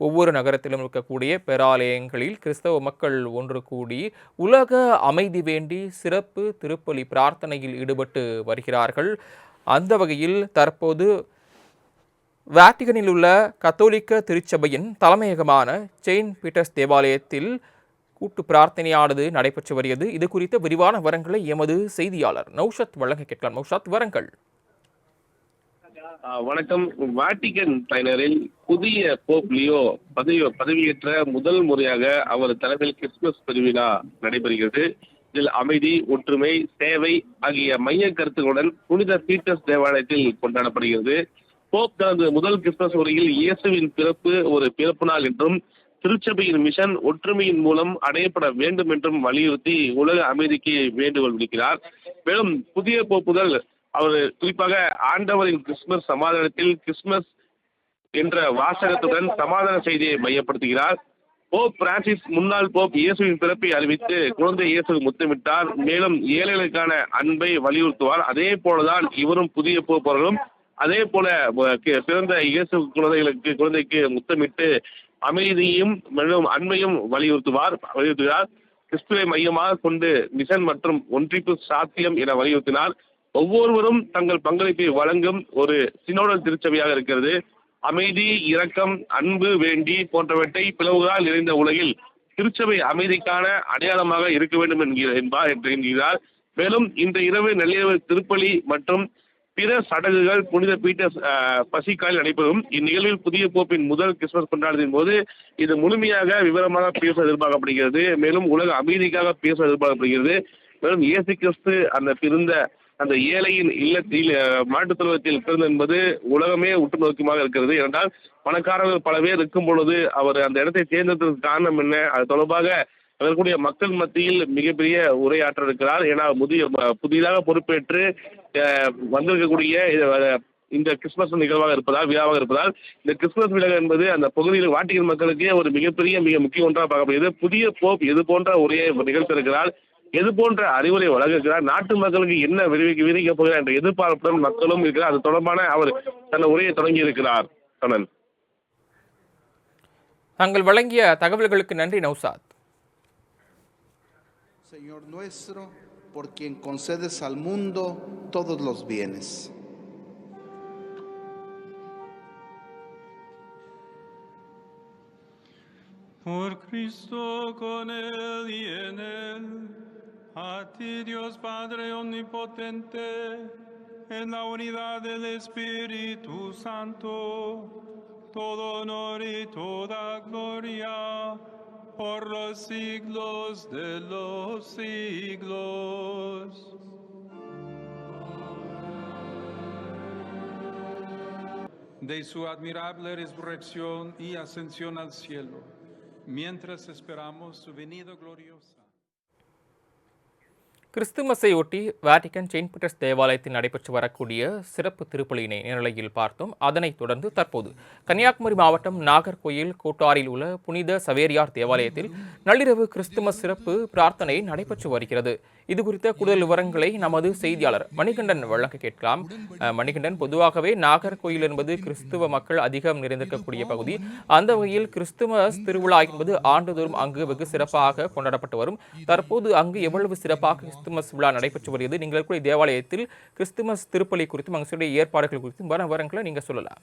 ஒவ்வொரு நகரத்திலும் இருக்கக்கூடிய பேராலயங்களில் கிறிஸ்தவ மக்கள் ஒன்று கூடி உலக அமைதி வேண்டி சிறப்பு திருப்பலி பிரார்த்தனையில் ஈடுபட்டு வருகிறார்கள். அந்த வகையில் தற்போது வாட்டிகனில் உள்ள கத்தோலிக்க திருச்சபையின் தலைமையகமான செயின்ட் பீட்டர்ஸ் தேவாலயத்தில் கூட்டு பிரார்த்தனையானது நடைபெற்று வருகிறது. இது குறித்த விரிவான விவரங்களை எமது செய்தியாளர் நௌஷத் வழங்க கேட்கலாம். நௌஷத், விவரங்கள். வணக்கம். வாட்டிகன் பயனரில் புதிய போப் லியோ பதவியேற்ற முதல் முறையாக அவர் தலைமையில் கிறிஸ்துமஸ் பெருவிழா நடைபெறுகிறது. இதில் அமைதி, ஒற்றுமை, சேவை ஆகிய மைய கருத்துக்களுடன் புனித பீட்டர்ஸ் தேவாலயத்தில் கொண்டாடப்படுகிறது. போப் தனது முதல் கிறிஸ்துமஸ் உரையில் இயேசுவின் பிறப்பு ஒரு பிறப்பு நாள் என்றும் திருச்சபையின் மிஷன் ஒற்றுமையின் மூலம் அடையப்பட வேண்டும் என்றும் வலியுறுத்தி உலக அமைதிக்கு வேண்டுகோள் விடுக்கிறார். மேலும் புதிய போப்புகள் அவர் குறிப்பாக ஆண்டவரின் கிறிஸ்துமஸ் சமாதானத்தில் கிறிஸ்துமஸ் என்ற வாசகத்துடன் சமாதான செய்தியை மையப்படுத்துகிறார். போப் பிரான்சிஸ் முன்னாள் போப் இயேசுவின் பிறப்பை அறிவித்து குழந்தை இயேசு முத்தமிட்டார். மேலும் ஏழைகளுக்கான அன்பை வலியுறுத்துவார். அதே போலதான் இவரும் புதிய போப் அவர்களும் அதே போல பிறந்த இயேசு குழந்தைக்கு முத்தமிட்டு அமைதியையும் மேலும் அன்பையும் வலியுறுத்துகிறார். கிறிஸ்துவை மையமாக கொண்டு மிஷன் மற்றும் ஒன்றிப்பு சாத்தியம் என வலியுறுத்தினார். ஒவ்வொருவரும் தங்கள் பங்களிப்பை வழங்கும் ஒரு சினோடல் திருச்சபையாக இருக்கிறது. அமைதி, இரக்கம், அன்பு வேண்டி போன்றவற்றை பிளவுகளால் நிறைந்த உலகில் திருச்சபை அமைதிக்கான அடையாளமாக இருக்க வேண்டும் என்கிறார். மேலும் இந்த இரவு நள்ளிரவு திருப்பலி மற்றும் பிற சடங்குகள் புனித பீட்டர்ஸ் பசிக்காலில் நடைபெறும். இந்நிகழ்வில் புதிய போப்பின் முதல் கிறிஸ்துமஸ் கொண்டாட்டத்தின் போது இது முழுமையாக விவரமாக பேச எதிர்பார்க்கப்படுகிறது. மேலும் உலக அமைதிக்காக பேச எதிர்பார்க்கப்படுகிறது. மேலும் இயேசு கிறிஸ்து அந்த ஏழையின் இல்லத்தில் மாட்டுத் தொழுவத்தில் பிறந்த என்பது உலகமே உற்று நோக்கமாக இருக்கிறது. ஏனென்றால் பணக்காரர்கள் பல பேர் இருக்கும் பொழுது அவர் அந்த இடத்தை தேர்ந்தெடுத்ததற்கு காரணம் என்ன? அது தொடர்பாக அதற்குரிய மக்கள் மத்தியில் மிகப்பெரிய உரையாற்ற இருக்கிறார். ஏன்னா புதிதாக பொறுப்பேற்று வந்திருக்கக்கூடிய இந்த கிறிஸ்துமஸ் விழாவாக இருப்பதால் இந்த கிறிஸ்துமஸ் விழா என்பது அந்த பகுதியில் வாட்டிகன் மக்களுக்கே ஒரு மிக முக்கிய ஒன்றாக பார்க்கப்படுகிறது. புதிய போப் எது போன்ற உரையை நிகழ்த்திருக்கிறார், எது போன்ற அறிவுரை வழங்குகிறார், நாட்டு மக்களுக்கு என்ன விரிவிக்கப் போகிறார் என்ற எதிர்பார்ப்புடன் மக்களும் இருக்கிறார். அது தொடர்பான அவர் தன் உரையை தொடங்கி இருக்கிறார். தாங்கள் வழங்கிய தகவல்களுக்கு நன்றி Naushad. Señor nuestro, por quien concedes al mundo todos los bienes. Por Cristo, con Él y en Él, a ti Dios Padre Omnipotente, en la unidad del Espíritu Santo, todo honor y toda gloria, por los siglos de los siglos. De su admirable resurrección y ascensión al cielo, mientras esperamos su venida gloriosa. கிறிஸ்துமஸை ஒட்டி Vatican Saint Peter's தேவாலயத்தில் நடைபெற்று வரக்கூடிய சிறப்பு திருப்பலியினை நேரலையில் பார்த்தோம். அதனைத் தொடர்ந்து தற்போது கன்னியாகுமரி மாவட்டம் நாகர்கோயில் கோட்டாரில் உள்ள புனித சவேரியார் தேவாலயத்தில் நள்ளிரவு கிறிஸ்துமஸ் சிறப்பு பிரார்த்தனை நடைபெற்று வருகிறது. இது குறித்த கூடுதல் விவரங்களை நமது செய்தியாளர் மணிகண்டன் வழங்க கேட்கலாம். மணிகண்டன், பொதுவாகவே நாகர்கோயில் என்பது கிறிஸ்துவ மக்கள் அதிகம் நிறைந்திருக்கக்கூடிய பகுதி. அந்த வகையில் கிறிஸ்துமஸ் திருவிழா என்பது ஆண்டுதோறும் அங்கு வெகு சிறப்பாக கொண்டாடப்பட்டு வரும். தற்போது அங்கு எவ்வளவு சிறப்பாக கிறிஸ்துமஸ் விழா நடைபெற்று வருகிறது? நீங்கள் கூட தேவாலயத்தில் கிறிஸ்துமஸ் திருப்பலி குறித்தும் அங்கு ஏற்பாடுகள் குறித்தும் விவரங்களை நீங்க சொல்லலாம்.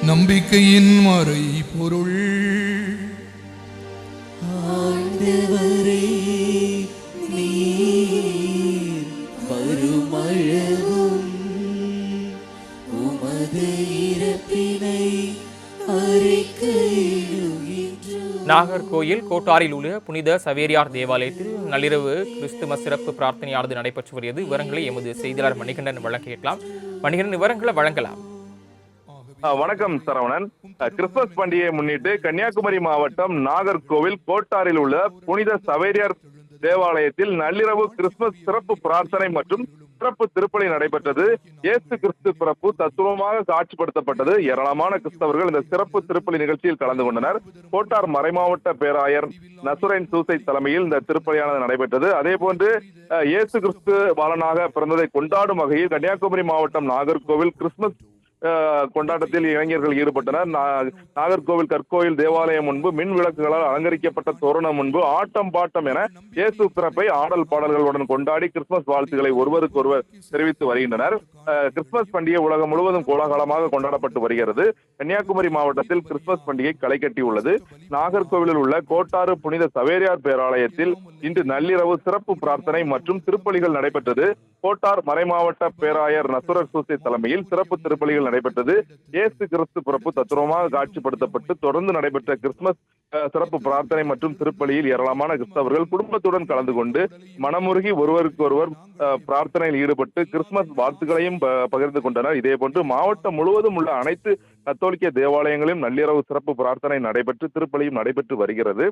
நம்பிக்கையின் மறை பொருள் ஆண்டவரே, நீர் வருமளவும் உமது இறப்பினை அறிக்கையிடுகின்றோம். நாகர்கோயில் கோட்டாரில் உள்ள புனித சவேரியார் தேவாலயத்தில் நள்ளிரவு கிறிஸ்துமஸ் சிறப்பு பிரார்த்தனையானது நடைபெற்று வருகிறது. விவரங்களை எமது செய்தியாளர் மணிகண்டன் வழங்க கேட்கலாம். மணிகண்டன் விவரங்களை வழங்கலாம். வணக்கம் சரவணன். கிறிஸ்துமஸ் பண்டிகையை முன்னிட்டு கன்னியாகுமரி மாவட்டம் நாகர்கோவில் கோட்டாரில் உள்ள புனித சவேரியார் தேவாலயத்தில் நள்ளிரவு கிறிஸ்துமஸ் சிறப்பு பிரார்த்தனை மற்றும் சிறப்பு திருப்பலி நடைபெற்றது. இயேசு கிறிஸ்து பிறப்பு தத்துவமாக காட்சிப்படுத்தப்பட்டது. ஏராளமான கிறிஸ்தவர்கள் இந்த சிறப்பு திருப்பலி நிகழ்ச்சியில் கலந்து கொண்டனர். கோட்டார் மறைமாவட்ட பேராயர் நசுரைன் சூசை தலைமையில் இந்த திருப்பலியானது நடைபெற்றது. அதே போன்று இயேசு கிறிஸ்து பாலனாக பிறந்ததை கொண்டாடும் வகையில் கன்னியாகுமரி மாவட்டம் நாகர்கோவில் கிறிஸ்துமஸ் கொண்டாட்டத்தில் இளைஞர்கள் ஈடுபட்டனர். நாகர்கோவில் கற்கோயில் தேவாலயம் முன்பு மின் விளக்குகளால் அலங்கரிக்கப்பட்ட தோரணம் முன்பு ஆட்டம் பாட்டம் என இயேசு பிறப்பை ஆடல் பாடல்களுடன் கொண்டாடி கிறிஸ்துமஸ் வாழ்த்துக்களை ஒருவருக்கொருவர் தெரிவித்து வருகின்றனர். கிறிஸ்துமஸ் பண்டிகை உலகம் முழுவதும் கோலாகலமாக கொண்டாடப்பட்டு வருகிறது. கன்னியாகுமரி மாவட்டத்தில் கிறிஸ்துமஸ் பண்டிகை களை கட்டியுள்ளது. நாகர்கோவிலில் உள்ள கோட்டாறு புனித சவேரியார் பேராலயத்தில் இன்று நள்ளிரவு சிறப்பு பிரார்த்தனை மற்றும் திருப்பலிகள் நடைபெற்றது. கோட்டார் மறைமாவட்ட பேராயர் நசுரர் சூசை தலைமையில் சிறப்பு திருப்பலிகள் நடைபெற்றது. இயேசு கிறிஸ்து பிறப்பு தத்துவமாக காட்சிப்படுத்தப்பட்டு தொடர்ந்து நடைபெற்ற கிறிஸ்துமஸ் சிறப்பு பிரார்த்தனை மற்றும் திருப்பலியில் ஏராளமான கிறிஸ்தவர்கள் குடும்பத்துடன் கலந்து கொண்டு மனமுருகி ஒருவருக்கு ஒருவர் பிரார்த்தனையில் ஈடுபட்டு கிறிஸ்துமஸ் வாழ்த்துக்களையும் பகிர்ந்து கொண்டனர். இதே போன்று மாவட்டம் முழுவதும் உள்ள அனைத்து கத்தோலிக்க தேவாலயங்களிலும் நள்ளிரவு சிறப்பு பிரார்த்தனை நடைபெற்று திருப்பலியும் நடைபெற்று வருகிறது.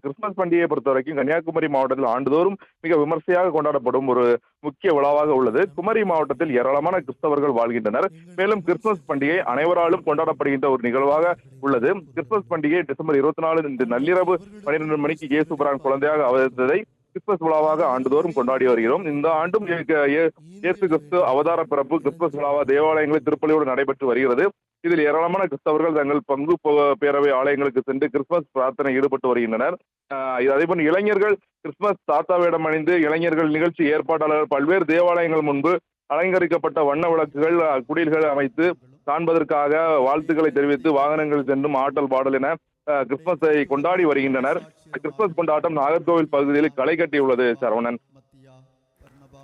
கிறிஸ்துமஸ் பண்டிகையை பொறுத்தவரைக்கும் கன்னியாகுமரி மாவட்டத்தில் ஆண்டுதோறும் மிக விமர்சையாக கொண்டாடப்படும் ஒரு முக்கிய விழாவாக உள்ளது. குமரி மாவட்டத்தில் ஏராளமான கிறிஸ்தவர்கள் வாழ்கின்றனர். மேலும் கிறிஸ்துமஸ் பண்டிகை அனைவராலும் கொண்டாடப்படுகின்ற ஒரு நிகழ்வாக உள்ளது. கிறிஸ்துமஸ் பண்டிகை டிசம்பர் 24 இன்று நள்ளிரவு 12 மணிக்கு இயேசு பிரான் குழந்தையாக அவதரித்ததை கிறிஸ்துமஸ் விழாவாக ஆண்டுதோறும் கொண்டாடி வருகிறோம். இந்த ஆண்டும் இயேசு கிறிஸ்து அவதார பிறப்பு கிறிஸ்துமஸ் விழாவாக தேவாலயங்களில் திருப்பலியோடு நடைபெற்று வருகிறது. இதில் ஏராளமான கிறிஸ்தவர்கள் தங்கள் பங்கு பேரவை ஆலயங்களுக்கு சென்று கிறிஸ்துமஸ் பிரார்த்தனை ஈடுபட்டு வருகின்றனர். அதேபோல் இளைஞர்கள் கிறிஸ்துமஸ் தாத்தா வேடம் அணிந்து இளைஞர்கள் நிகழ்ச்சி ஏற்பாட்டாளர்கள் பல்வேறு தேவாலயங்கள் முன்பு அலங்கரிக்கப்பட்ட வண்ண விளக்குகள் குடில்கள் அமைத்து காண்பதற்காக வாழ்த்துக்களை தெரிவித்து வாகனங்கள் சென்றும் ஆட்டல் பாடல் என கிறிஸ்துமஸை கொண்டாடி வருகின்றனர். கிறிஸ்துமஸ் கொண்டாட்டம் நாகர்கோவில் பகுதியில் களை கட்டியுள்ளது. சரவணன்,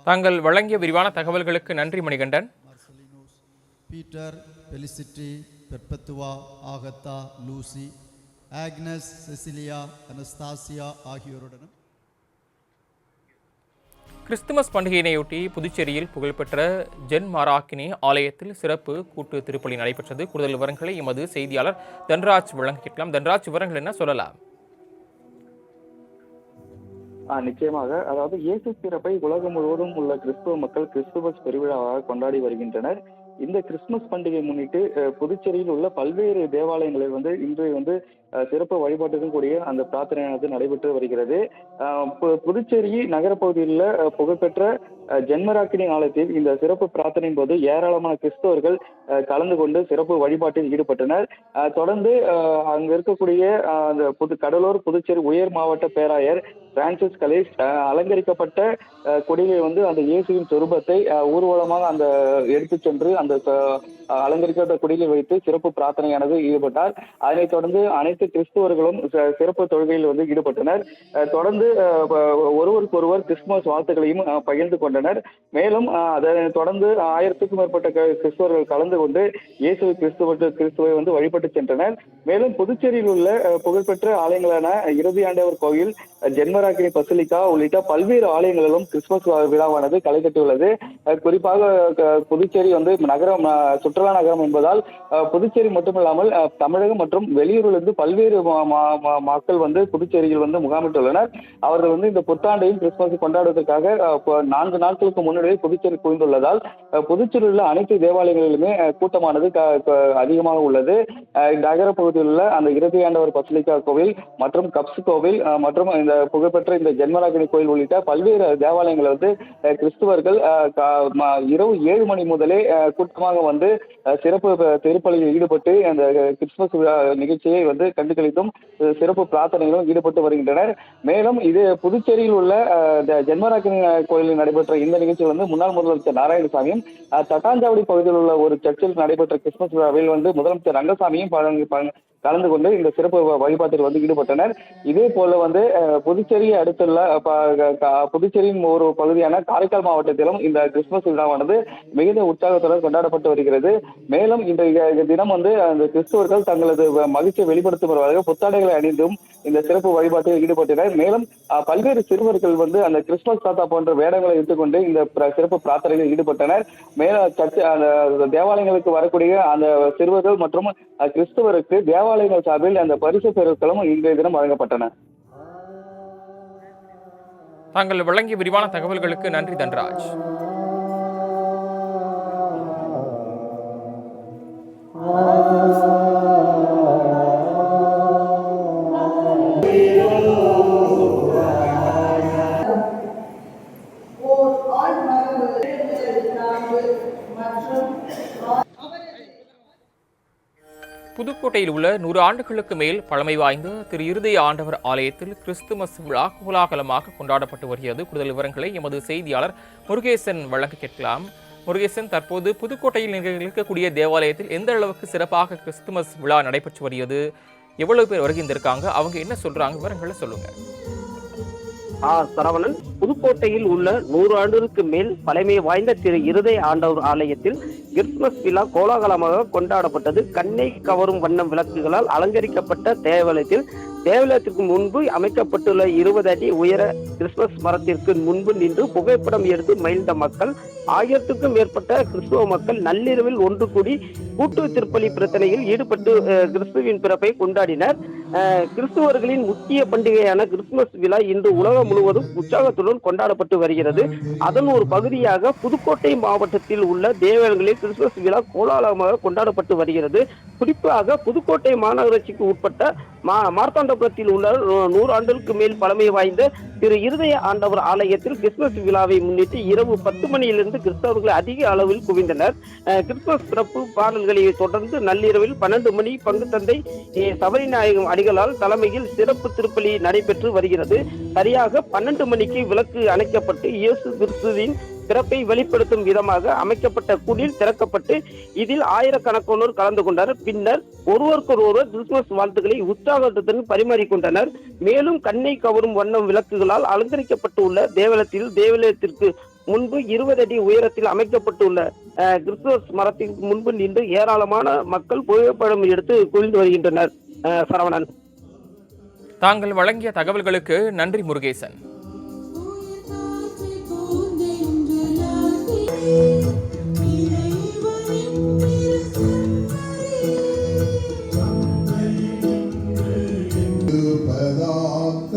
தாங்கள் வழங்கிய விரிவான தகவல்களுக்கு நன்றி Manikandan. Peter, Felicity, Perpetua, Agatha, Lucy, Agnes, Cecilia, Anastasia ஆகியோருடனும் கிறிஸ்துமஸ் பண்டிகையினையொட்டி புதுச்சேரியில் புகழ்பெற்ற ஜென் மாராக்கினி ஆலயத்தில் சிறப்பு கூட்டு திருப்பலி நடைபெற்றது. கூடுதல் விவரங்களை எமது செய்தியாளர் தன்ராஜ் வழங்க கேட்கலாம். தன்ராஜ், விவரங்கள் என்ன சொல்லலாம்? நிச்சயமாக, அதாவது இயேசு பிறப்பை உலகம் முழுவதும் உள்ள கிறிஸ்துவ மக்கள் கிறிஸ்துமஸ் பெருவிழாவாக கொண்டாடி வருகின்றனர். இந்த கிறிஸ்துமஸ் பண்டிகை முன்னிட்டு புதுச்சேரியில் உள்ள பல்வேறு தேவாலயங்களில் இன்று சிறப்பு வழிபாட்டுக்கும் கூடிய அந்த பிரார்த்தனையானது நடைபெற்று வருகிறது. புதுச்சேரி நகரப்பகுதியில் புகழ்பெற்ற ஜென்மராக்கினி ஆலயத்தில் இந்த சிறப்பு பிரார்த்தனையின் போது ஏராளமான கிறிஸ்தவர்கள் கலந்து கொண்டு சிறப்பு வழிபாட்டில் ஈடுபட்டனர். தொடர்ந்து அங்கு இருக்கக்கூடிய அந்த கடலூர் புதுச்சேரி உயர் மாவட்ட பேராயர் பிரான்சிஸ் கலேஷ் அலங்கரிக்கப்பட்ட கொடியை அந்த இயேசுவின் சொரூபத்தை ஊர்வலமாக அந்த எடுத்து சென்று அந்த அலங்கரிக்கப்பட்ட கொடியை வைத்து சிறப்பு பிரார்த்தனையானது ஈடுபட்டார். அதனைத் தொடர்ந்து அனைத்து கிறிஸ்துவர்களும் சிறப்பு தொழுகையில் ஈடுபட்டனர். தொடர்ந்து ஒருவருக்கொருவர் கிறிஸ்துமஸ் வாழ்த்துக்களையும் பகிர்ந்து கொண்டனர். மேலும் அதனை தொடர்ந்து 1000க்கும் மேற்பட்ட கிறிஸ்துவர்கள் கலந்து கொண்டு இயேசு கிறிஸ்துவை வழிபட்டு சென்றனர். மேலும் புதுச்சேரியில் உள்ள புகழ்பெற்ற ஆலயங்களான இறுதி ஆண்டவர் கோவில், ஜென்மராக்கினி பசிலிக்கா உள்ளிட்ட பல்வேறு ஆலயங்களிலும் கிறிஸ்துமஸ் விழாவானது களை கட்டியுள்ளது. குறிப்பாக புதுச்சேரி நகரம் சுற்றுலா நகரம் என்பதால் புதுச்சேரி மட்டுமில்லாமல் தமிழகம் மற்றும் வெளியூரிலிருந்து பல்வேறு மக்கள் புதுச்சேரியில் முகாமிட்டுள்ளனர். அவர்கள் இந்த புத்தாண்டையும் கிறிஸ்துமஸ் கொண்டாடுவதற்காக 4 நாட்களுக்கு முன்னாடியே புதுச்சேரி குவிந்துள்ளதால் புதுச்சேரியில் உள்ள அனைத்து தேவாலயங்களிலுமே கூட்டமானது அதிகமாக உள்ளது. நகர பகுதியில் உள்ள அந்த இறுதி ஆண்டவர் பசிலிக்கா கோவில் மற்றும் கப்ஸ் கோவில் மற்றும் இந்த புகழ்பெற்ற இந்த ஜென்மராக்கினி கோயில் உள்ளிட்ட பல்வேறு தேவாலயங்கள் கிறிஸ்துவர்கள் இரவு 7 மணி முதலே கூட்டமாக சிறப்பு திருப்பலியில் ஈடுபட்டு அந்த கிறிஸ்துமஸ் நிகழ்ச்சியை கண்டுகளித்தும் சிறப்பு பிரார்த்தனைகளும் ஈடுபட்டு வருகின்றனர். மேலும் இது புதுச்சேரியில் உள்ள ஜென்மராக்கினி கோயிலில் நடைபெற்ற இந்த நிகழ்ச்சியில் முன்னாள் முதலமைச்சர் நாராயணசாமியும் தட்டாஞ்சாவடி பகுதியில் உள்ள ஒரு சர்ச்சில் நடைபெற்ற கிறிஸ்துமஸ் விழாவில் முதலமைச்சர் ரங்கசாமியும் கலந்து கொண்டு இந்த சிறப்பு வழிபாட்டில் வந்து ஈடுபட்டனர். இதே போல வந்து புதுச்சேரியை அடுத்துள்ள புதுச்சேரியின் ஒரு பகுதியான காரைக்கால் மாவட்டத்திலும் இந்த கிறிஸ்துமஸ் விழாவானது மிகுந்த உற்சாகத்துடன் கொண்டாடப்பட்டு வருகிறது. மேலும் இந்த தினம் வந்து அந்த கிறிஸ்துவர்கள் தங்களது மகிழ்ச்சியை வெளிப்படுத்தும் வருவதாக புத்தாடைகளை அணிந்தும் இந்த சிறப்பு வழிபாட்டில் ஈடுபட்டனர். மேலும் பல்வேறு சிறுவர்கள் வந்து அந்த கிறிஸ்துமஸ் தாத்தா போன்ற வேடங்களை இட்டுக்கொண்டு இந்த சிறப்பு பிரார்த்தனையில் ஈடுபட்டனர். மேலும் அந்த தேவாலயங்களுக்கு வரக்கூடிய அந்த சிறுவர்கள் மற்றும் கிறிஸ்துவருக்கு தேவாலயங்கள் சார்பில் அந்த பரிசு பொருட்களும் இன்றைய தினம் வழங்கப்பட்டன. தாங்கள் வழங்கிய விரிவான தகவல்களுக்கு நன்றி தன்ராஜ். புதுக்கோட்டையில் உள்ள 100 ஆண்டுகளுக்கு மேல் பழமை வாய்ந்த திரு இருதய ஆண்டவர் ஆலயத்தில் கிறிஸ்துமஸ் விழா கோலாகலமாக கொண்டாடப்பட்டு வருகிறது. கூடுதல் விவரங்களை எமது செய்தியாளர் முருகேசன் வழங்க கேட்கலாம். முருகேசன், தற்போது புதுக்கோட்டையில் இருக்கக்கூடிய தேவாலயத்தில் எந்த அளவுக்கு சிறப்பாக கிறிஸ்துமஸ் விழா நடைபெற்று வருகிறது? எவ்வளவு பேர் வருகின்றிருக்காங்க? அவங்க என்ன சொல்றாங்க? விவரங்களை சொல்லுங்க. சரவணன், புதுக்கோட்டையில் உள்ள 100 ஆண்டுகளுக்கு மேல் பழமை வாய்ந்த திரு இருதய ஆண்டவர் ஆலயத்தில் கிறிஸ்துமஸ் விழா கோலாகலமாக கொண்டாடப்பட்டது. கண்ணை கவரும் வண்ணம் விளக்குகளால் அலங்கரிக்கப்பட்ட தேவாலயத்திற்கு முன்பு அமைக்கப்பட்டுள்ள 20 அடி உயர கிறிஸ்துமஸ் மரத்திற்கு முன்பு நின்று புகைப்படம் எடுத்து மகிழ்ந்த மக்கள். 1000க்கும் மேற்பட்ட கிறிஸ்துவ மக்கள் நள்ளிரவில் ஒன்று கூடி கூட்டு திருப்பலி பிரார்த்தனையில் ஈடுபட்டு கிறிஸ்துவின் பிறப்பை கொண்டாடினர். கிறிஸ்துவர்களின் முக்கிய பண்டிகையான கிறிஸ்துமஸ் விழா இன்று உலகம் முழுவதும் உற்சாகத்துடன் கொண்டாடப்பட்டு வருகிறது. அதன் ஒரு பகுதியாக புதுக்கோட்டை மாவட்டத்தில் உள்ள தேவாலயங்களில் கிறிஸ்துமஸ் விழா கோலாகலமாக கொண்டாடப்பட்டு வருகிறது. குறிப்பாக புதுக்கோட்டை மாநகராட்சிக்கு உட்பட்ட மார்த்தாண்டபுரத்தில் உள்ள 100 ஆண்டுகளுக்கு மேல் பழமை வாய்ந்த திரு இருதய ஆண்டவர் ஆலயத்தில் கிறிஸ்துமஸ் விழாவை முன்னிட்டு இரவு 10 மணியிலிருந்து கிறிஸ்தவர்கள் அதிக அளவில் குவிந்தனர். கிறிஸ்துமஸ் சிறப்பு பாடல்களை தொடர்ந்து நள்ளிரவில் 12 மணி பங்கு தந்தை சபரிநாயகம் அடிகளால் தலைமையில் சிறப்பு திருப்பலி நடைபெற்று வருகிறது. சரியாக 12 மணிக்கு விளக்கு அணைக்கப்பட்டு இயேசு கிறிஸ்துவின் பிறப்பை வெளிப்படுத்தும் விதமாக அமைக்கப்பட்ட குடில் திறக்கப்பட்டு இதில் ஆயிரக்கணக்கானோர் கலந்து கொண்டனர். பின்னர் ஒருவருக்கொருவர் கிறிஸ்துமஸ் வாழ்த்துக்களை உற்சாகத்துடன் பரிமாறிக்கொண்டனர். மேலும் கண்ணை கவரும் வண்ணம் விளக்குகளால் அலங்கரிக்கப்பட்டுள்ள தேவாலயத்திற்கு முன்பு 20 அடி உயரத்தில் அமைக்கப்பட்டுள்ள கிறிஸ்துமஸ் மரத்திற்கு முன்பு நின்று ஏராளமான மக்கள் புகைப்படம் எடுத்து குவிந்து வருகின்றனர். சரவணன், தாங்கள் வழங்கிய தகவல்களுக்கு நன்றி முருகேசன். பதாத்த